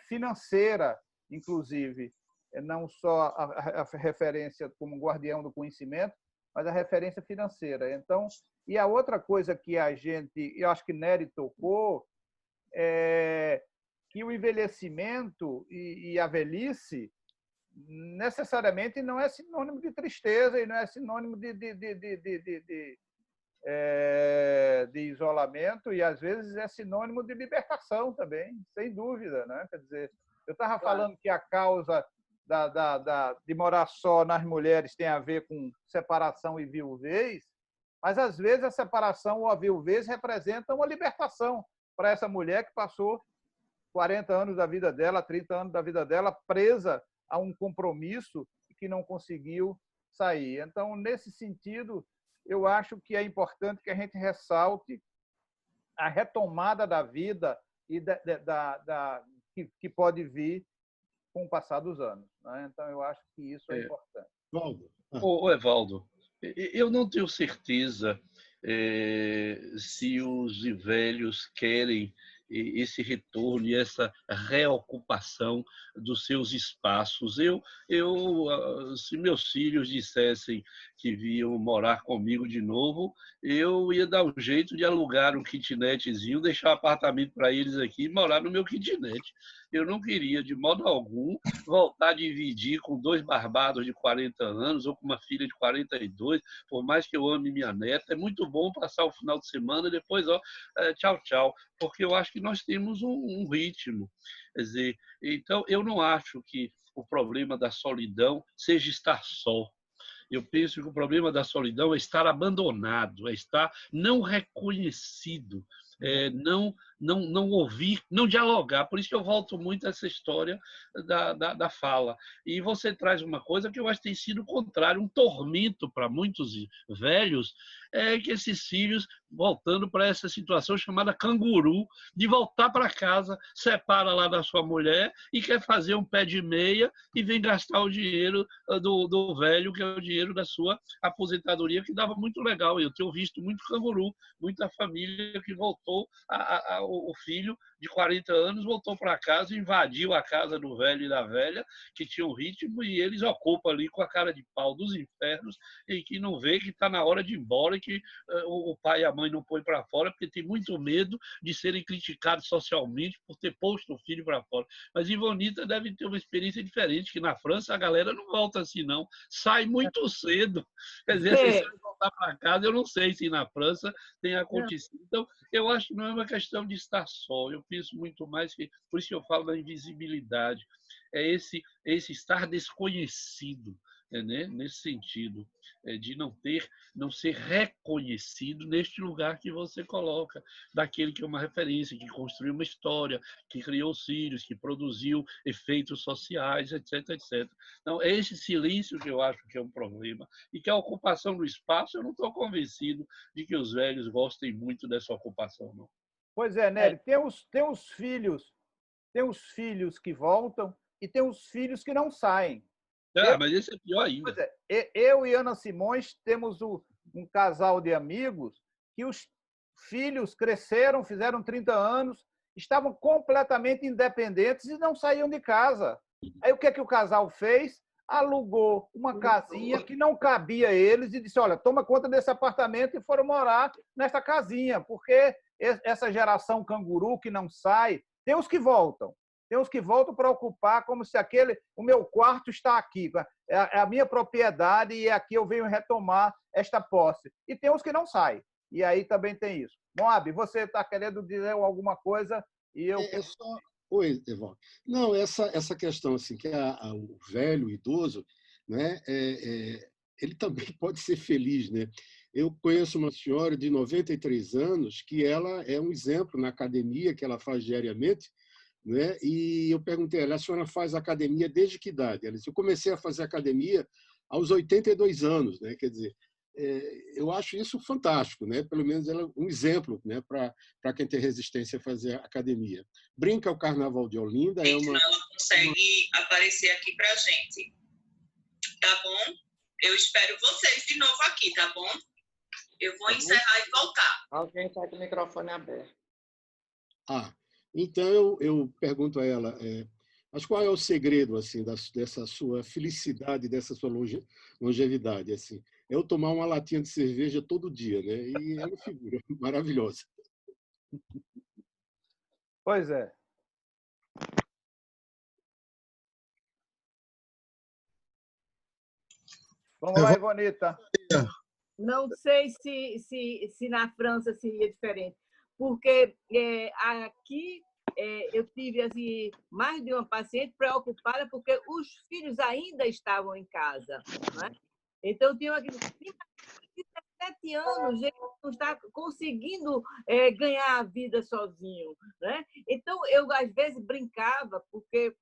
financeira, inclusive, não só a referência como guardião do conhecimento, mas a referência financeira. Então, e a outra coisa que eu acho que Nery tocou, é que o envelhecimento e a velhice necessariamente não é sinônimo de tristeza e não é sinônimo de isolamento, e às vezes é sinônimo de libertação também, sem dúvida, né? Quer dizer, eu estava falando que a causa de morar só nas mulheres tem a ver com separação e viuvez, mas às vezes a separação ou a viuvez representa uma libertação para essa mulher que passou 40 anos da vida dela, 30 anos da vida dela presa a um compromisso que não conseguiu sair. Então, nesse sentido, eu acho que é importante que a gente ressalte a retomada da vida e que pode vir com o passar dos anos, né? Então, eu acho que isso é importante. Evaldo. Ô, Evaldo, eu não tenho certeza se os velhos querem esse retorno e essa reocupação dos seus espaços. Se meus filhos dissessem que vinham morar comigo de novo, eu ia dar um jeito de alugar um kitnetzinho, deixar um apartamento para eles aqui e morar no meu kitnet. Eu não queria, de modo algum, voltar a dividir com dois barbados de 40 anos ou com uma filha de 42, por mais que eu ame minha neta. É muito bom passar o final de semana e depois, tchau, tchau, porque eu acho que nós temos um ritmo. Quer dizer, então, eu não acho que o problema da solidão seja estar só. Eu penso que o problema da solidão é estar abandonado, é estar não reconhecido, não ouvir, não dialogar. Por isso que eu volto muito a essa história da fala. E você traz uma coisa que eu acho que tem sido o contrário, um tormento para muitos velhos, que esses filhos, voltando para essa situação chamada canguru, de voltar para casa, separa lá da sua mulher e quer fazer um pé de meia e vem gastar o dinheiro do velho, que é o dinheiro da sua aposentadoria, que dava muito legal. Eu tenho visto muito canguru, muita família que voltou, o filho de 40 anos voltou para casa, invadiu a casa do velho e da velha, que tinha um ritmo, e eles ocupam ali com a cara de pau dos infernos, e que não vê que está na hora de ir embora, e que o pai e a mãe não põem para fora, porque tem muito medo de serem criticados socialmente por ter posto o filho para fora. Mas Ivonita deve ter uma experiência diferente, que na França a galera não volta assim, não. Sai muito cedo. Quer dizer, se você voltar para casa, eu não sei se na França tem acontecido. Então, eu acho que não é uma questão de estar só. Eu penso muito mais que, por isso que eu falo da invisibilidade, é esse estar desconhecido, né? Nesse sentido, de não ser reconhecido neste lugar que você coloca, daquele que é uma referência, que construiu uma história, que criou filhos, que produziu efeitos sociais, etc, etc. Então, é esse silêncio que eu acho que é um problema, e que a ocupação do espaço, eu não estou convencido de que os velhos gostem muito dessa ocupação, não. Pois é, Nery, tem os filhos que voltam e tem os filhos que não saem. Mas esse é pior ainda. Pois é, eu e Ana Simões temos um casal de amigos que os filhos cresceram, fizeram 30 anos, estavam completamente independentes e não saíam de casa. Aí o que é que o casal fez? Alugou uma casinha que não cabia a eles e disse, olha, toma conta desse apartamento, e foram morar nessa casinha, porque essa geração canguru que não sai, tem os que voltam para ocupar como se o meu quarto está aqui, é a minha propriedade e aqui eu venho retomar esta posse. E tem os que não saem. E aí também tem isso. Moab, você está querendo dizer alguma coisa? E eu... Oi, Evaldo. Não, essa questão assim, que o velho, o idoso, né, ele também pode ser feliz, né? Eu conheço uma senhora de 93 anos que ela é um exemplo na academia que ela faz diariamente, né? E eu perguntei a ela, a senhora faz academia desde que idade? Ela disse, eu comecei a fazer academia aos 82 anos, né? Quer dizer, eu acho isso fantástico, né? Pelo menos ela é um exemplo, né? Para quem tem resistência a fazer academia. Brinca o Carnaval de Olinda. Ela consegue aparecer aqui para a gente, tá bom? Eu espero vocês de novo aqui, tá bom? Eu vou encerrar e voltar. Alguém está com o microfone aberto. Então eu pergunto a ela, mas qual é o segredo assim dessa sua felicidade, dessa sua longevidade? Assim, eu tomar uma latinha de cerveja todo dia, né? E é uma figura maravilhosa. Pois é. Vamos lá, Ivonita. Não sei se na França seria diferente, porque aqui eu tive assim, mais de uma paciente preocupada porque os filhos ainda estavam em casa, né? Então, tinha uma 17 anos, ele não está conseguindo ganhar a vida sozinho, né? Então, eu às vezes brincava, porque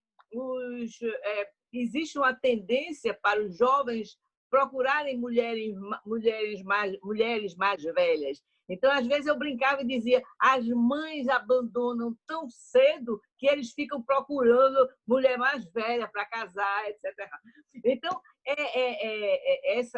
existe uma tendência para os jovens procurarem mulheres mais velhas. Então, às vezes, eu brincava e dizia: as mães abandonam tão cedo que eles ficam procurando mulher mais velha para casar, etc. Então,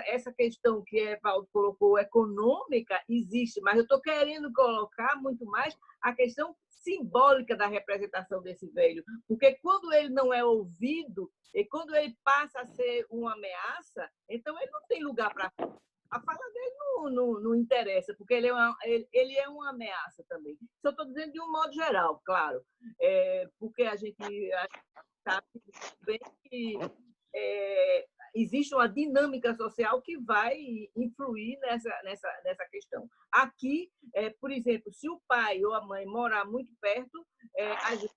essa questão que Evaldo colocou, econômica, existe, mas eu estou querendo colocar muito mais a questão simbólica da representação desse velho, porque quando ele não é ouvido e quando ele passa a ser uma ameaça, então ele não tem lugar para a fala dele não interessa, porque ele é uma ameaça também. Isso eu estou dizendo de um modo geral, claro, porque a gente sabe bem que existe uma dinâmica social que vai influir nessa questão. Aqui, por exemplo, se o pai ou a mãe morar muito perto, às vezes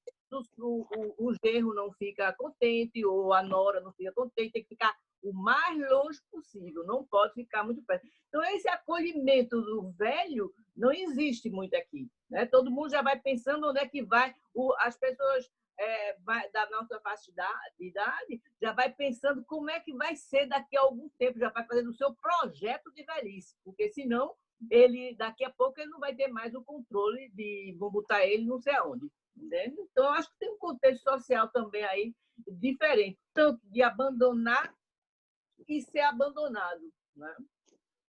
o genro não fica contente ou a nora não fica contente, tem que ficar o mais longe possível, não pode ficar muito perto. Então, esse acolhimento do velho não existe muito aqui, né? Todo mundo já vai pensando onde é que vai. As pessoas da nossa faixa de idade já vai pensando como é que vai ser daqui a algum tempo, já vai fazendo o seu projeto de velhice, porque senão daqui a pouco ele não vai ter mais o controle de vão botar ele não sei aonde. Entende? Então, eu acho que tem um contexto social também aí diferente, tanto de abandonar e ser abandonado, né?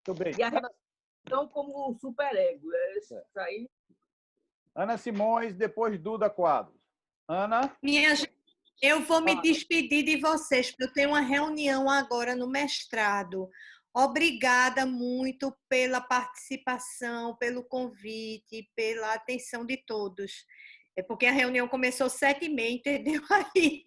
Muito bem. E a relação como o superego. Isso aí. Ana Simões, depois Duda Quadros. Ana? Minha gente, eu vou me despedir de vocês, porque eu tenho uma reunião agora no mestrado. Obrigada muito pela participação, pelo convite, pela atenção de todos. É porque a reunião começou 7h30, entendeu? Aí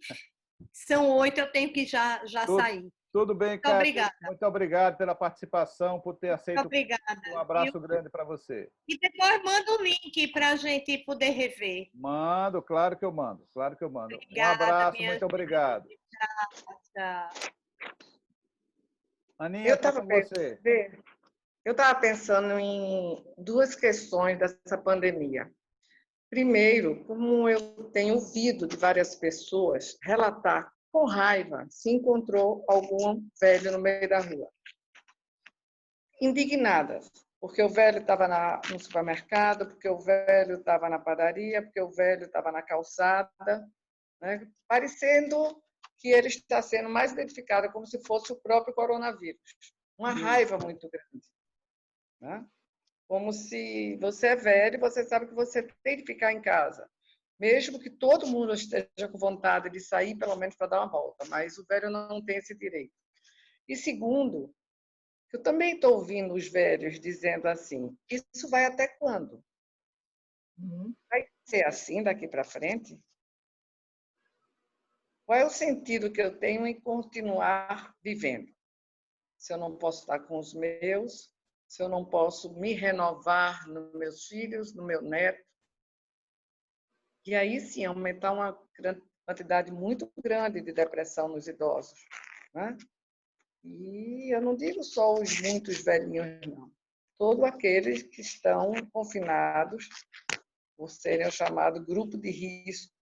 são 8, eu tenho que já sair. Tudo bem, Cátia. Obrigada. Muito obrigado pela participação, por ter aceito. Obrigada. Um abraço grande para você. E depois manda o link para a gente poder rever. Mando, claro que eu mando. Claro que eu mando. Obrigada, um abraço, muito obrigado. Tchau. Aninha, está com você. Eu estava pensando em duas questões dessa pandemia. Primeiro, como eu tenho ouvido de várias pessoas relatar com raiva se encontrou algum velho no meio da rua. Indignadas, porque o velho estava no supermercado, porque o velho estava na padaria, porque o velho estava na calçada, né? Parecendo que ele está sendo mais identificado como se fosse o próprio coronavírus. Uma raiva muito grande, né? Como se você é velho e você sabe que você tem que ficar em casa. Mesmo que todo mundo esteja com vontade de sair, pelo menos para dar uma volta, mas o velho não tem esse direito. E segundo, eu também estou ouvindo os velhos dizendo assim: isso vai até quando? Vai ser assim daqui para frente? Qual é o sentido que eu tenho em continuar vivendo? Se eu não posso estar com os meus, se eu não posso me renovar nos meus filhos, no meu neto. E aí sim, aumentar uma quantidade muito grande de depressão nos idosos, né? E eu não digo só os muitos velhinhos, não. Todos aqueles que estão confinados por serem o chamado grupo de risco.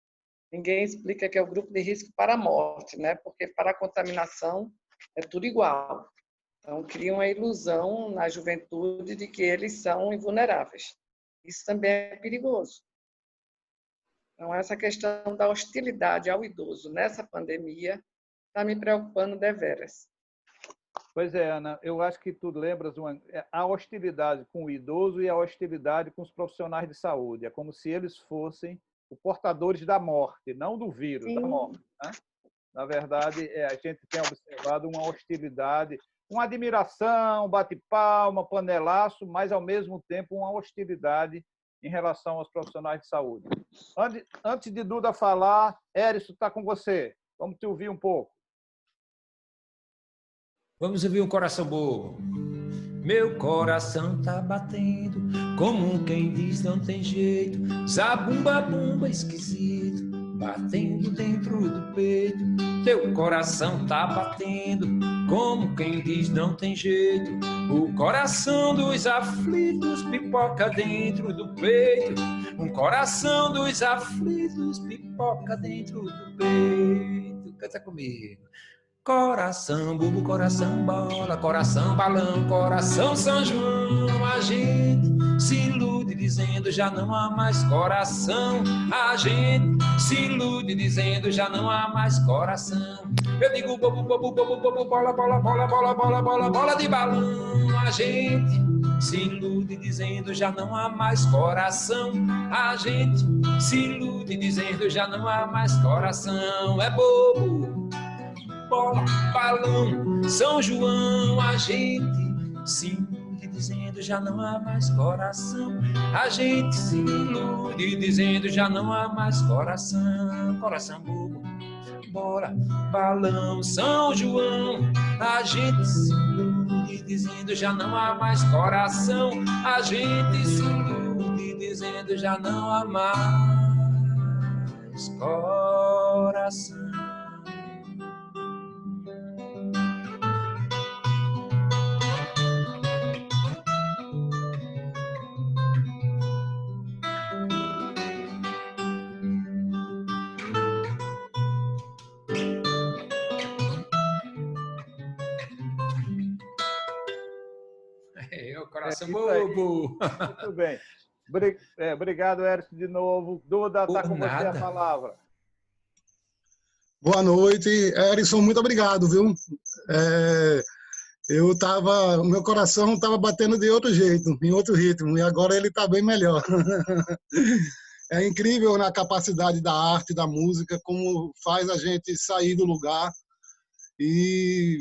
Ninguém explica que é o grupo de risco para a morte, né? Porque para a contaminação é tudo igual. Então, criam a ilusão na juventude de que eles são invulneráveis. Isso também é perigoso. Então, essa questão da hostilidade ao idoso nessa pandemia está me preocupando deveras. Pois é, Ana, eu acho que tu lembras a hostilidade com o idoso e a hostilidade com os profissionais de saúde. É como se eles fossem os portadores da morte, não do vírus, da morte, né? Na verdade, a gente tem observado uma hostilidade, uma admiração, bate-palma, panelaço, mas, ao mesmo tempo, uma hostilidade em relação aos profissionais de saúde. Antes de Duda falar, Érison, está com você. Vamos te ouvir um pouco. Vamos ouvir um coração bobo. Meu coração tá batendo, como quem diz não tem jeito. Zabumba, bumba, esquisito, batendo dentro do peito. Teu coração tá batendo, como quem diz não tem jeito. O coração dos aflitos pipoca dentro do peito. Um coração dos aflitos pipoca dentro do peito. Canta comigo. Coração, bubo, coração, bola, coração, balão, coração, São João. A gente se ilude dizendo já não há mais coração. A gente se ilude dizendo já não há mais coração. Eu digo bobo, bobo, bobo, bobo, bola, bola, bola, bola, bola, bola, bola de balão. A gente se ilude dizendo já não há mais coração. A gente se ilude dizendo já não há mais coração. É bobo, bola, balão, São João. A gente se ilude dizendo já não há mais coração. A gente se ilude dizendo já não há mais coração. Coração bobo, bola, balão, São João. A gente se ilude dizendo já não há mais coração. A gente se ilude dizendo já não há mais coração. Coração bobo. Muito bem. Obrigado, Érico, de novo. Duda, está com você a palavra. Boa noite, Erison, muito obrigado, viu? O meu coração estava batendo de outro jeito, em outro ritmo, e agora ele está bem melhor. É incrível na capacidade da arte, da música, como faz a gente sair do lugar. E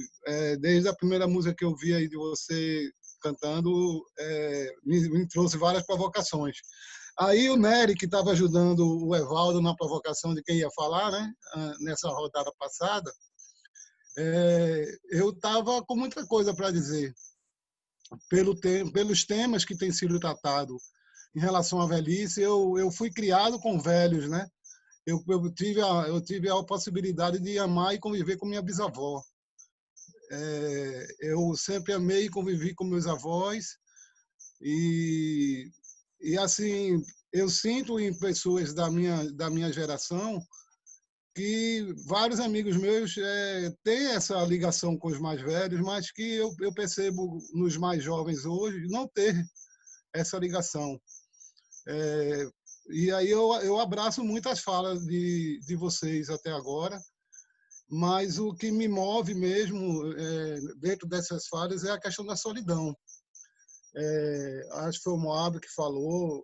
desde a primeira música que eu vi aí de você cantando, me trouxe várias provocações. Aí o Nery, que estava ajudando o Evaldo na provocação de quem ia falar, né, nessa rodada passada, eu estava com muita coisa para dizer, pelos temas que têm sido tratados em relação à velhice. Eu fui criado com velhos, né? Eu tive a possibilidade de amar e conviver com minha bisavó. Eu sempre amei e convivi com meus avós, e assim, eu sinto em pessoas da minha geração que vários amigos meus têm essa ligação com os mais velhos, mas que eu percebo nos mais jovens hoje não ter essa ligação. E aí eu abraço muitas falas de vocês até agora, mas o que me move mesmo dentro dessas falas é a questão da solidão. Acho que foi o Moab que falou,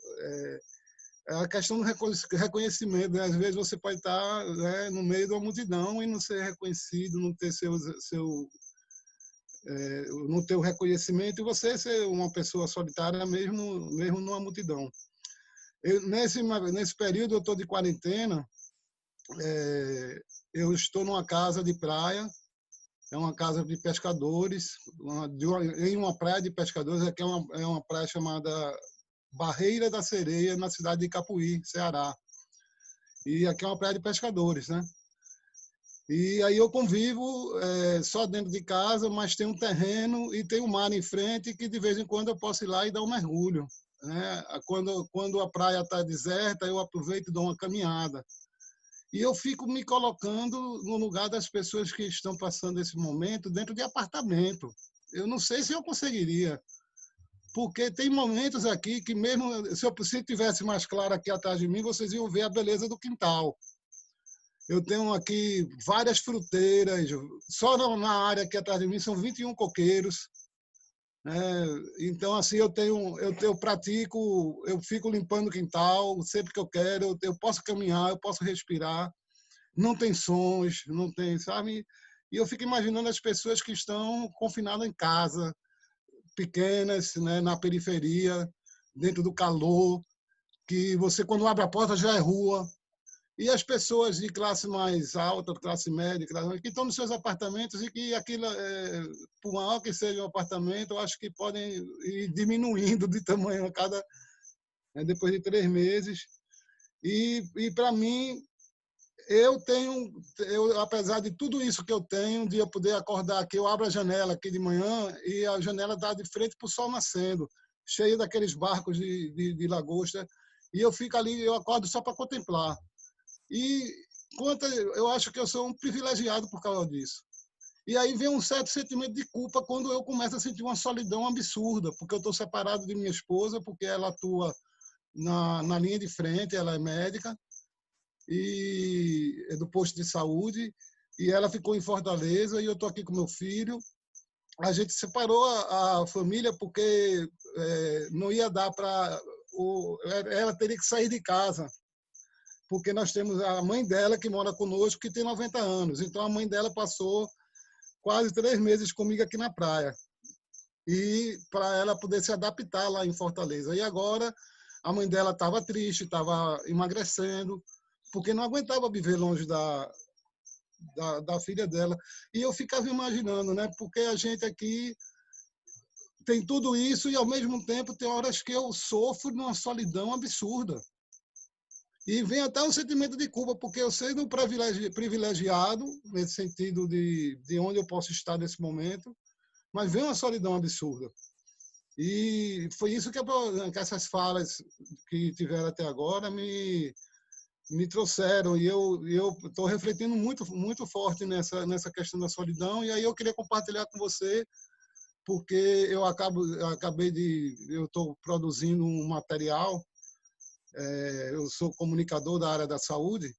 a questão do reconhecimento, né? Às vezes você pode estar no meio de uma multidão e não ser reconhecido, não ter não ter o reconhecimento, e você ser uma pessoa solitária mesmo numa multidão. Nesse período eu estou de quarentena, eu estou numa casa de praia, é uma casa de pescadores, em uma praia de pescadores, aqui é uma praia chamada Barreira da Sereia, na cidade de Capuí, Ceará. E aqui é uma praia de pescadores, né? E aí eu convivo só dentro de casa, mas tem um terreno e tem um mar em frente que de vez em quando eu posso ir lá e dar um mergulho, né? Quando a praia está deserta, eu aproveito e dou uma caminhada. E eu fico me colocando no lugar das pessoas que estão passando esse momento dentro de apartamento. Eu não sei se eu conseguiria, porque tem momentos aqui que mesmo se tivesse mais claro aqui atrás de mim, vocês iam ver a beleza do quintal. Eu tenho aqui várias fruteiras, só na área aqui atrás de mim são 21 coqueiros. Então, assim, eu pratico, eu fico limpando o quintal sempre que eu quero, eu posso caminhar, eu posso respirar, não tem sons, não tem, sabe? E eu fico imaginando as pessoas que estão confinadas em casa, pequenas, né, na periferia, dentro do calor, que você, quando abre a porta, já é rua. e as pessoas de classe mais alta, classe média, que estão nos seus apartamentos e que aquilo, por maior que seja o apartamento, eu acho que podem ir diminuindo de tamanho a cada, depois de 3 meses. E para mim, apesar de tudo isso que eu tenho, de eu poder acordar aqui, eu abro a janela aqui de manhã e a janela dá de frente para o sol nascendo, cheio daqueles barcos de lagosta, e eu fico ali, eu acordo só para contemplar. E eu acho que eu sou um privilegiado por causa disso. E aí vem um certo sentimento de culpa quando eu começo a sentir uma solidão absurda, porque eu estou separado de minha esposa, porque ela atua na linha de frente, ela é médica, e é do posto de saúde, e ela ficou em Fortaleza, e eu estou aqui com meu filho. A gente separou a família porque não ia dar para... Ela teria que sair de casa, porque nós temos a mãe dela que mora conosco, que tem 90 anos. Então, a mãe dela passou quase 3 meses comigo aqui na praia, e para ela poder se adaptar lá em Fortaleza. E agora, a mãe dela estava triste, estava emagrecendo, porque não aguentava viver longe da filha dela. E eu ficava imaginando, né? Porque a gente aqui tem tudo isso e, ao mesmo tempo, tem horas que eu sofro numa solidão absurda. E vem até um sentimento de culpa, porque eu sendo privilegiado, nesse sentido de onde eu posso estar nesse momento, mas vem uma solidão absurda. E foi isso que essas falas que tiveram até agora me trouxeram, e eu estou refletindo muito forte nessa questão da solidão, e aí eu queria compartilhar com você, porque eu estou produzindo um material, eu sou comunicador da área da saúde,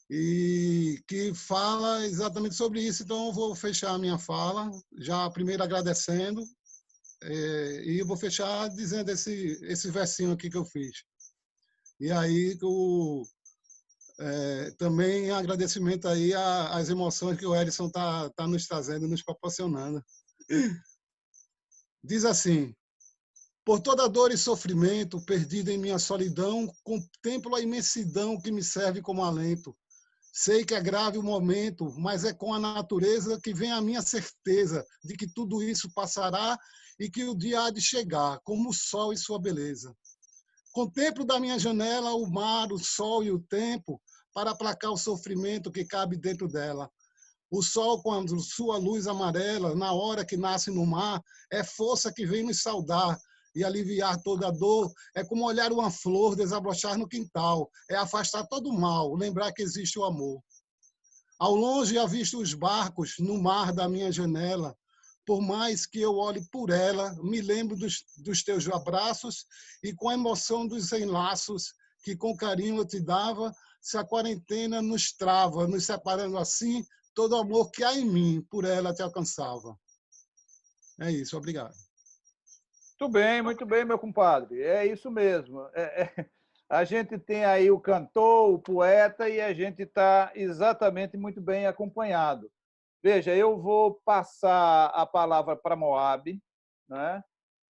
e que fala exatamente sobre isso. Então eu vou fechar a minha fala, já primeiro agradecendo, e eu vou fechar dizendo esse versinho aqui que eu fiz. E aí, também agradecimento aí às emoções que o Edson tá nos trazendo, nos proporcionando. Diz assim: por toda dor e sofrimento, perdido em minha solidão, contemplo a imensidão que me serve como alento. Sei que é grave o momento, mas é com a natureza que vem a minha certeza de que tudo isso passará e que o dia há de chegar, como o sol e sua beleza. Contemplo da minha janela o mar, o sol e o tempo, para aplacar o sofrimento que cabe dentro dela. O sol, com a sua luz amarela, na hora que nasce no mar, é força que vem nos saudar e aliviar toda a dor. É como olhar uma flor desabrochar no quintal, é afastar todo o mal, lembrar que existe o amor. Ao longe avisto os barcos no mar da minha janela. Por mais que eu olhe por ela, me lembro dos teus abraços e com a emoção dos enlaços que com carinho eu te dava, se a quarentena nos trava, nos separando assim, todo o amor que há em mim, por ela te alcançava. É isso, obrigado. Muito bem, meu compadre. É isso mesmo. A gente tem aí o cantor, o poeta, e a gente está exatamente muito bem acompanhado. Veja, eu vou passar a palavra para Moab, né,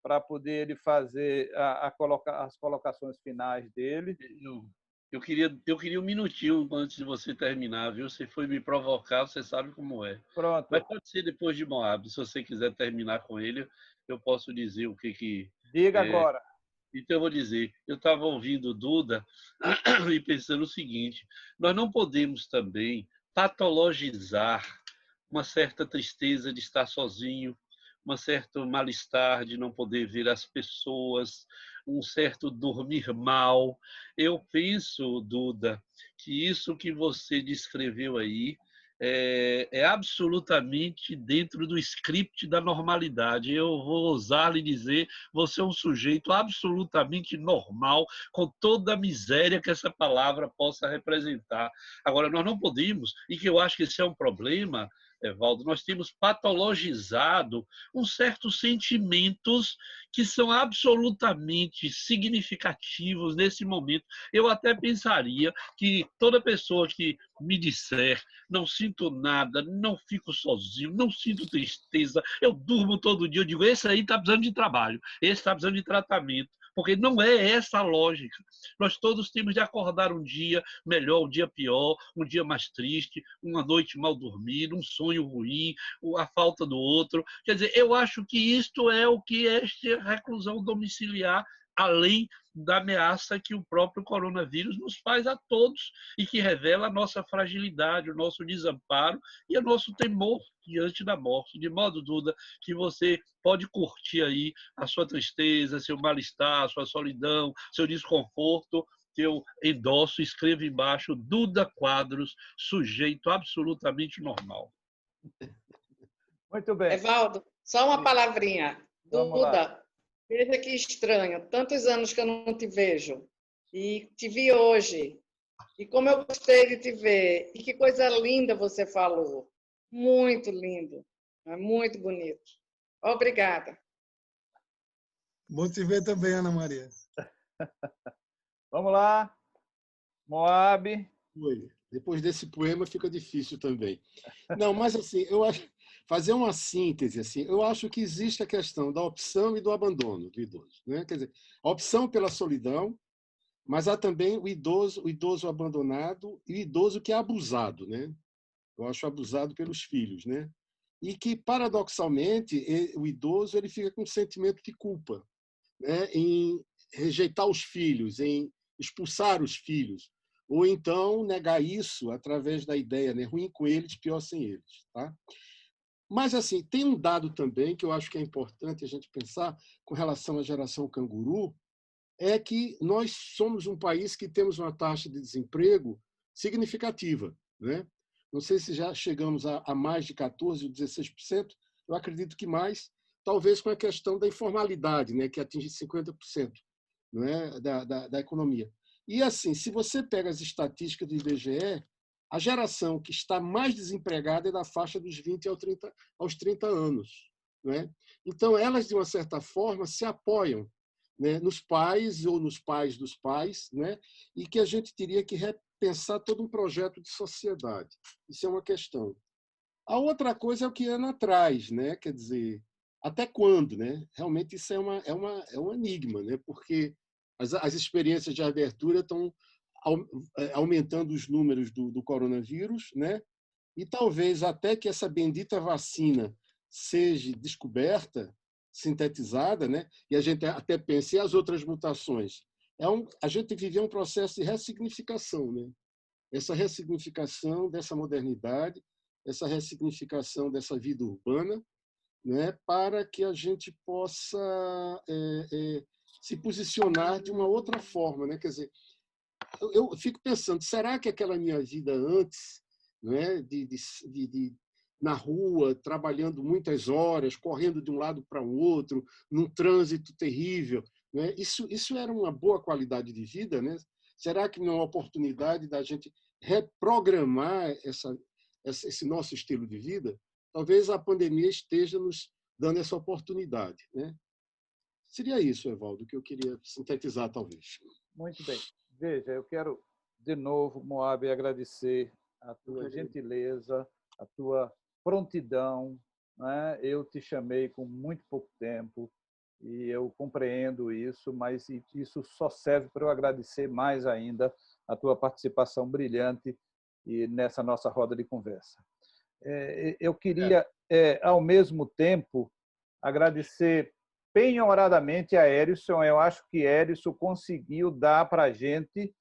para poder ele fazer as colocações finais dele. Eu queria um minutinho antes de você terminar, viu? Você foi me provocar, você sabe como é. Pronto. Mas pode ser depois de Moab. Se você quiser terminar com ele, eu posso dizer o que... Diga agora. Então, eu vou dizer, eu estava ouvindo o Duda e pensando o seguinte: nós não podemos também patologizar uma certa tristeza de estar sozinho, um certo mal-estar de não poder ver as pessoas, um certo dormir mal. Eu penso, Duda, que isso que você descreveu aí é absolutamente dentro do script da normalidade. Eu vou ousar lhe dizer, você é um sujeito absolutamente normal, com toda a miséria que essa palavra possa representar. Agora, nós não podemos, e que eu acho que esse é um problema, Evaldo, nós temos patologizado certos sentimentos que são absolutamente significativos nesse momento. Eu até pensaria que toda pessoa que me disser não sinto nada, não fico sozinho, não sinto tristeza, eu durmo todo dia, eu digo, esse aí está precisando de trabalho, esse está precisando de tratamento, porque não é essa a lógica. Nós todos temos de acordar um dia melhor, um dia pior, um dia mais triste, uma noite mal dormida, um sonho ruim, a falta do outro. Quer dizer, eu acho que isto é o que é esta reclusão domiciliar, além da ameaça que o próprio coronavírus nos faz a todos e que revela a nossa fragilidade, o nosso desamparo e o nosso temor diante da morte. De modo, Duda, que você pode curtir aí a sua tristeza, seu mal-estar, sua solidão, seu desconforto, que eu endosso, escrevo embaixo, Duda Quadros, sujeito absolutamente normal. Muito bem. Evaldo, só uma palavrinha. Vamos lá. Duda, veja que estranho, tantos anos que eu não te vejo e te vi hoje. E como eu gostei de te ver. E que coisa linda você falou. Muito lindo. É muito bonito. Obrigada. Bom te ver também, Ana Maria. Vamos lá. Moab. Oi. Depois desse poema fica difícil também. Não, mas assim, eu acho fazer uma síntese assim, eu acho que existe a questão da opção e do abandono do idoso, né? Quer dizer, a opção pela solidão, mas há também o idoso abandonado e o idoso que é abusado, né? Eu acho abusado pelos filhos, né? E que paradoxalmente o idoso ele fica com um sentimento de culpa, né? Em rejeitar os filhos, em expulsar os filhos, ou então negar isso através da ideia, né? Ruim com eles, pior sem eles, tá? Mas assim, tem um dado também que eu acho que é importante a gente pensar com relação à geração canguru, é que nós somos um país que temos uma taxa de desemprego significativa, né? Não sei se já chegamos a mais de 14% ou 16%, eu acredito que mais, talvez com a questão da informalidade, né? Que atinge 50%, não é? da economia. E assim, se você pega as estatísticas do IBGE, a geração que está mais desempregada é da faixa dos 20 aos 30 anos. Não é? Então, elas, de uma certa forma, se apoiam, né, nos pais ou nos pais dos pais, né, e que a gente teria que repensar todo um projeto de sociedade. Isso é uma questão. A outra coisa é o que Ana traz, né? Quer dizer, até quando? Né? Realmente isso é um enigma, né? Porque as experiências de abertura estão aumentando os números do coronavírus, né? E talvez até que essa bendita vacina seja descoberta, sintetizada, né? E a gente até pense, e as outras mutações? A gente vive um processo de ressignificação, né? Essa ressignificação dessa modernidade, essa ressignificação dessa vida urbana, né? Para que a gente possa se posicionar de uma outra forma, né? Quer dizer, eu fico pensando, será que aquela minha vida antes, né, na rua, trabalhando muitas horas, correndo de um lado para o outro, num trânsito terrível, né, isso era uma boa qualidade de vida? Né? Será que não é uma oportunidade da gente reprogramar esse nosso estilo de vida? Talvez a pandemia esteja nos dando essa oportunidade. Né? Seria isso, Evaldo, que eu queria sintetizar, talvez. Muito bem. Veja, eu quero, de novo, Moab, agradecer a tua gentileza, a tua prontidão. Né? Eu te chamei com muito pouco tempo e eu compreendo isso, mas isso só serve para eu agradecer mais ainda a tua participação brilhante e nessa nossa roda de conversa. Eu queria, ao mesmo tempo, agradecer penhoradamente a Hérisson. Eu acho que Hérisson conseguiu dar para a gente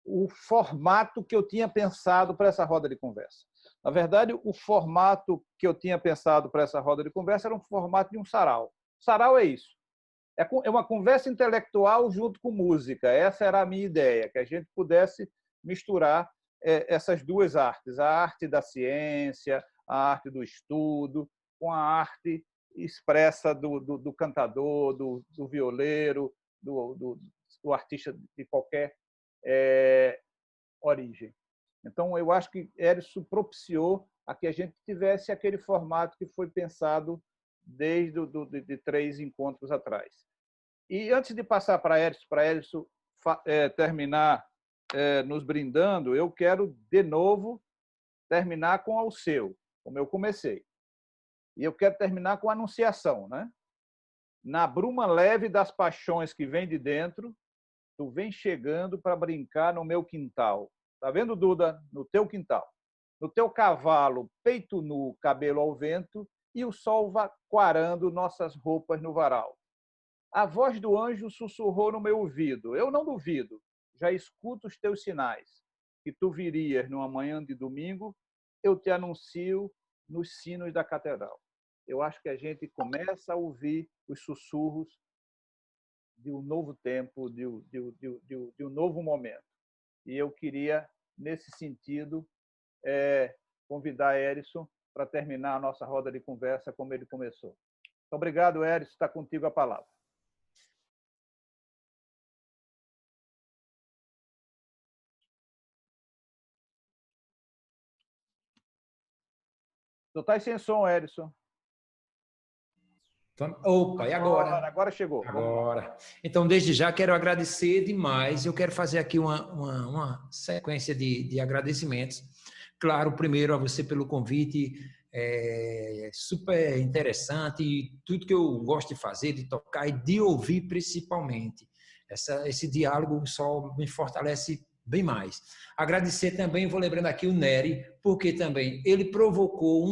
o formato que eu tinha pensado para essa roda de conversa. Na verdade, o formato que eu tinha pensado para essa roda de conversa era um formato de um sarau. Sarau é isso. É uma conversa intelectual junto com música. Essa era a minha ideia, que a gente pudesse misturar essas duas artes, a arte da ciência, a arte do estudo, com a arte expressa do cantador, do violeiro, do artista de qualquer origem. Então, eu acho que Hérisson propiciou a que a gente tivesse aquele formato que foi pensado desde de 3 encontros atrás. E antes de passar para Hérisson terminar nos brindando, eu quero, de novo, terminar com o seu, como eu comecei. E eu quero terminar com a anunciação, né? Na bruma leve das paixões que vem de dentro, tu vem chegando para brincar no meu quintal. Tá vendo, Duda? No teu quintal. No teu cavalo, peito nu, cabelo ao vento, e o sol quarando nossas roupas no varal. A voz do anjo sussurrou no meu ouvido. Eu não duvido, já escuto os teus sinais. Que tu virias numa manhã de domingo, eu te anuncio nos sinos da catedral. Eu acho que a gente começa a ouvir os sussurros de um novo tempo, de um novo momento. E eu queria, nesse sentido, convidar Hérisson para terminar a nossa roda de conversa como ele começou. Muito obrigado, Hérisson. Está contigo a palavra. Tu estás sem som, Hérisson. Opa, e agora? Agora chegou. Agora. Então, desde já, quero agradecer demais. Eu quero fazer aqui uma sequência de agradecimentos. Claro, primeiro a você pelo convite, super interessante, e tudo que eu gosto de fazer, de tocar e de ouvir principalmente. Esse diálogo só me fortalece bem mais. Agradecer também, vou lembrando aqui o Nery, porque também ele provocou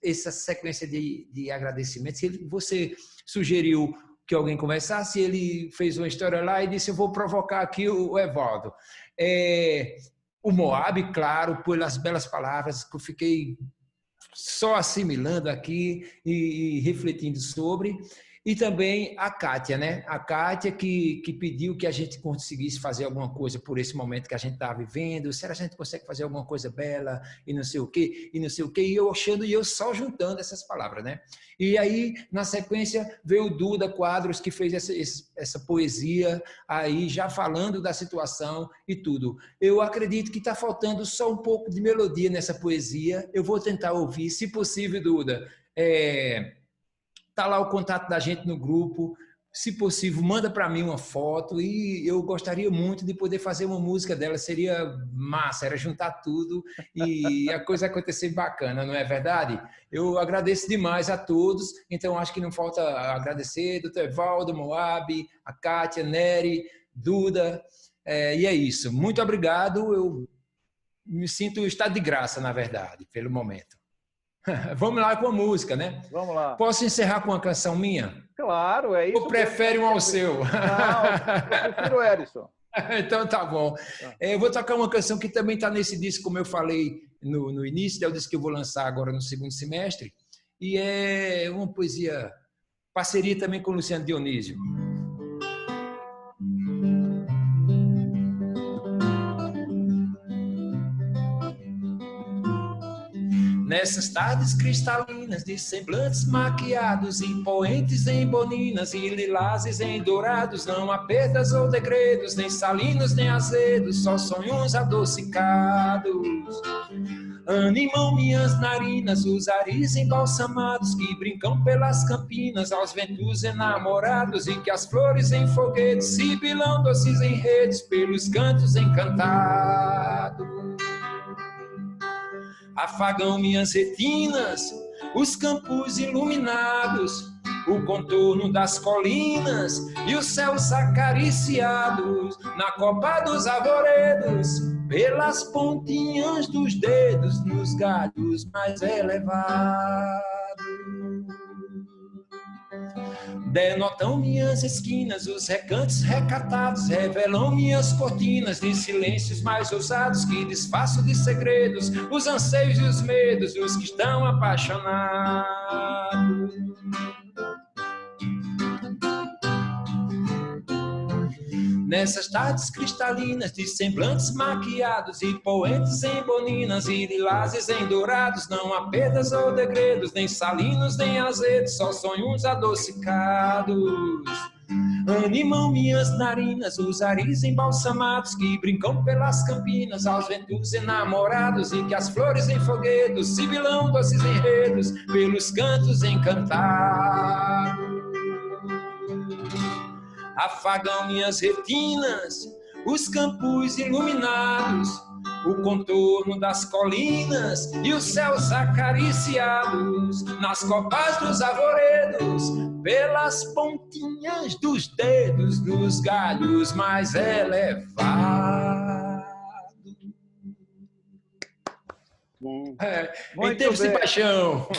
essa sequência de agradecimentos. Você sugeriu que alguém conversasse, ele fez uma história lá e disse, eu vou provocar aqui o Evaldo. O Moab, claro, pelas belas palavras que eu fiquei só assimilando aqui e refletindo sobre. E também a Kátia, né? A Kátia que pediu que a gente conseguisse fazer alguma coisa por esse momento que a gente está vivendo. Será que a gente consegue fazer alguma coisa bela e não sei o quê, e não sei o quê? E eu achando, e eu só juntando essas palavras, né? E aí, na sequência, veio o Duda Quadros, que fez essa poesia aí, já falando da situação e tudo. Eu acredito que está faltando só um pouco de melodia nessa poesia. Eu vou tentar ouvir, se possível, Duda. Está lá o contato da gente no grupo, se possível, manda para mim uma foto e eu gostaria muito de poder fazer uma música dela, seria massa, era juntar tudo e a coisa acontecer bacana, não é verdade? Eu agradeço demais a todos, então acho que não falta agradecer, Dr. Evaldo, Moab, a Kátia, Nery, Duda, e é isso. Muito obrigado, eu me sinto estado de graça, na verdade, pelo momento. Vamos lá com a música, né? Vamos lá. Posso encerrar com uma canção minha? Claro, é isso. Ou prefere um ao seu? Não, eu prefiro o Hérisson. Então tá bom. Eu vou tocar uma canção que também está nesse disco, como eu falei no início, é o disco que eu vou lançar agora no segundo semestre, e é uma poesia, parceria também com o Luciano Dionísio. Nessas tardes cristalinas de semblantes maquiados, impoentes em boninas e lilazes em dourados, não há perdas ou degredos, nem salinos nem azedos, só sonhos adocicados. Animam minhas narinas os aris embalsamados que brincam pelas campinas aos ventos enamorados, e que as flores em foguetes sibilam doces enredos pelos cantos encantados. Afagam minhas retinas os campos iluminados, o contorno das colinas e os céus acariciados na copa dos arvoredos, pelas pontinhas dos dedos nos galhos mais elevados. Denotam minhas esquinas os recantos recatados, revelam minhas cortinas de silêncios mais ousados, que disfarço de segredos os anseios e os medos dos que estão apaixonados. Nessas tardes cristalinas de semblantes maquiados e poentes em boninas e lilazes em dourados, não há perdas ou degredos, nem salinos nem azedos, só sonhos adocicados. Animam minhas narinas os aris embalsamados que brincam pelas campinas aos ventos enamorados, e que as flores em foguedos sibilam doces enredos pelos cantos encantados. Afagam minhas retinas os campos iluminados, o contorno das colinas e os céus acariciados nas copas dos arvoredos, pelas pontinhas dos dedos dos galhos mais elevados. Em tempos de paixão.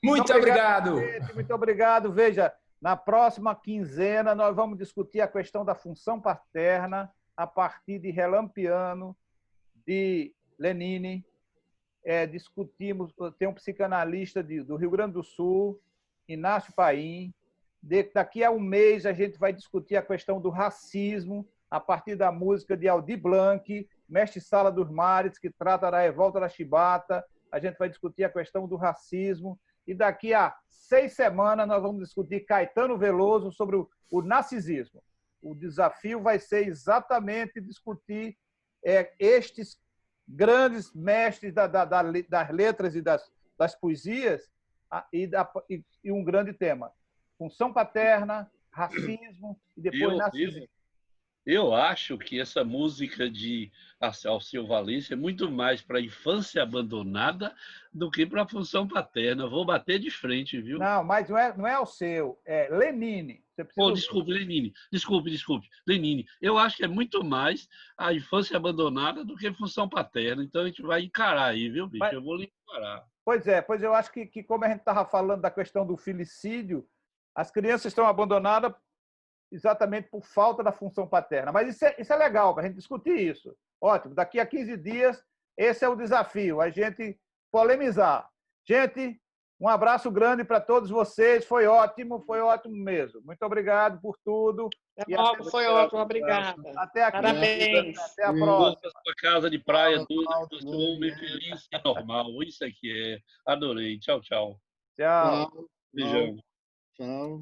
Muito obrigado. Muito obrigado. Veja, na próxima quinzena nós vamos discutir a questão da função paterna a partir de Relampiano, de Lenine. Discutimos, tem um psicanalista do Rio Grande do Sul, Inácio Paim. Daqui a um mês a gente vai discutir a questão do racismo a partir da música de Aldir Blanc, Mestre Sala dos Mares, que trata da revolta da Chibata. A gente vai discutir a questão do racismo. E daqui a 6 semanas nós vamos discutir Caetano Veloso sobre o narcisismo. O desafio vai ser exatamente discutir estes grandes mestres das letras e das poesias e um grande tema. Função paterna, racismo e depois narcisismo. Eu acho que essa música de Alceu Valença é muito mais para a infância abandonada do que para a função paterna. Vou bater de frente, viu? Não, mas não é Alceu, é Lenine. Desculpe, Lenine. Desculpe. Lenine. Eu acho que é muito mais a infância abandonada do que a função paterna. Então a gente vai encarar aí, viu, bicho? Eu vou lhe encarar. Pois eu acho que como a gente estava falando da questão do filicídio, as crianças estão abandonadas exatamente por falta da função paterna. Mas isso é legal para a gente discutir isso. Ótimo. Daqui a 15 dias, esse é o desafio, a gente polemizar. Gente, um abraço grande para todos vocês. Foi ótimo mesmo. Muito obrigado por tudo. Foi ótimo, obrigada. Até aqui. Parabéns. Até a próxima. Sua casa de praia, tudo, um homem feliz e normal. Isso aqui é. Adorei. Tchau. Tchau. Beijão. Tchau.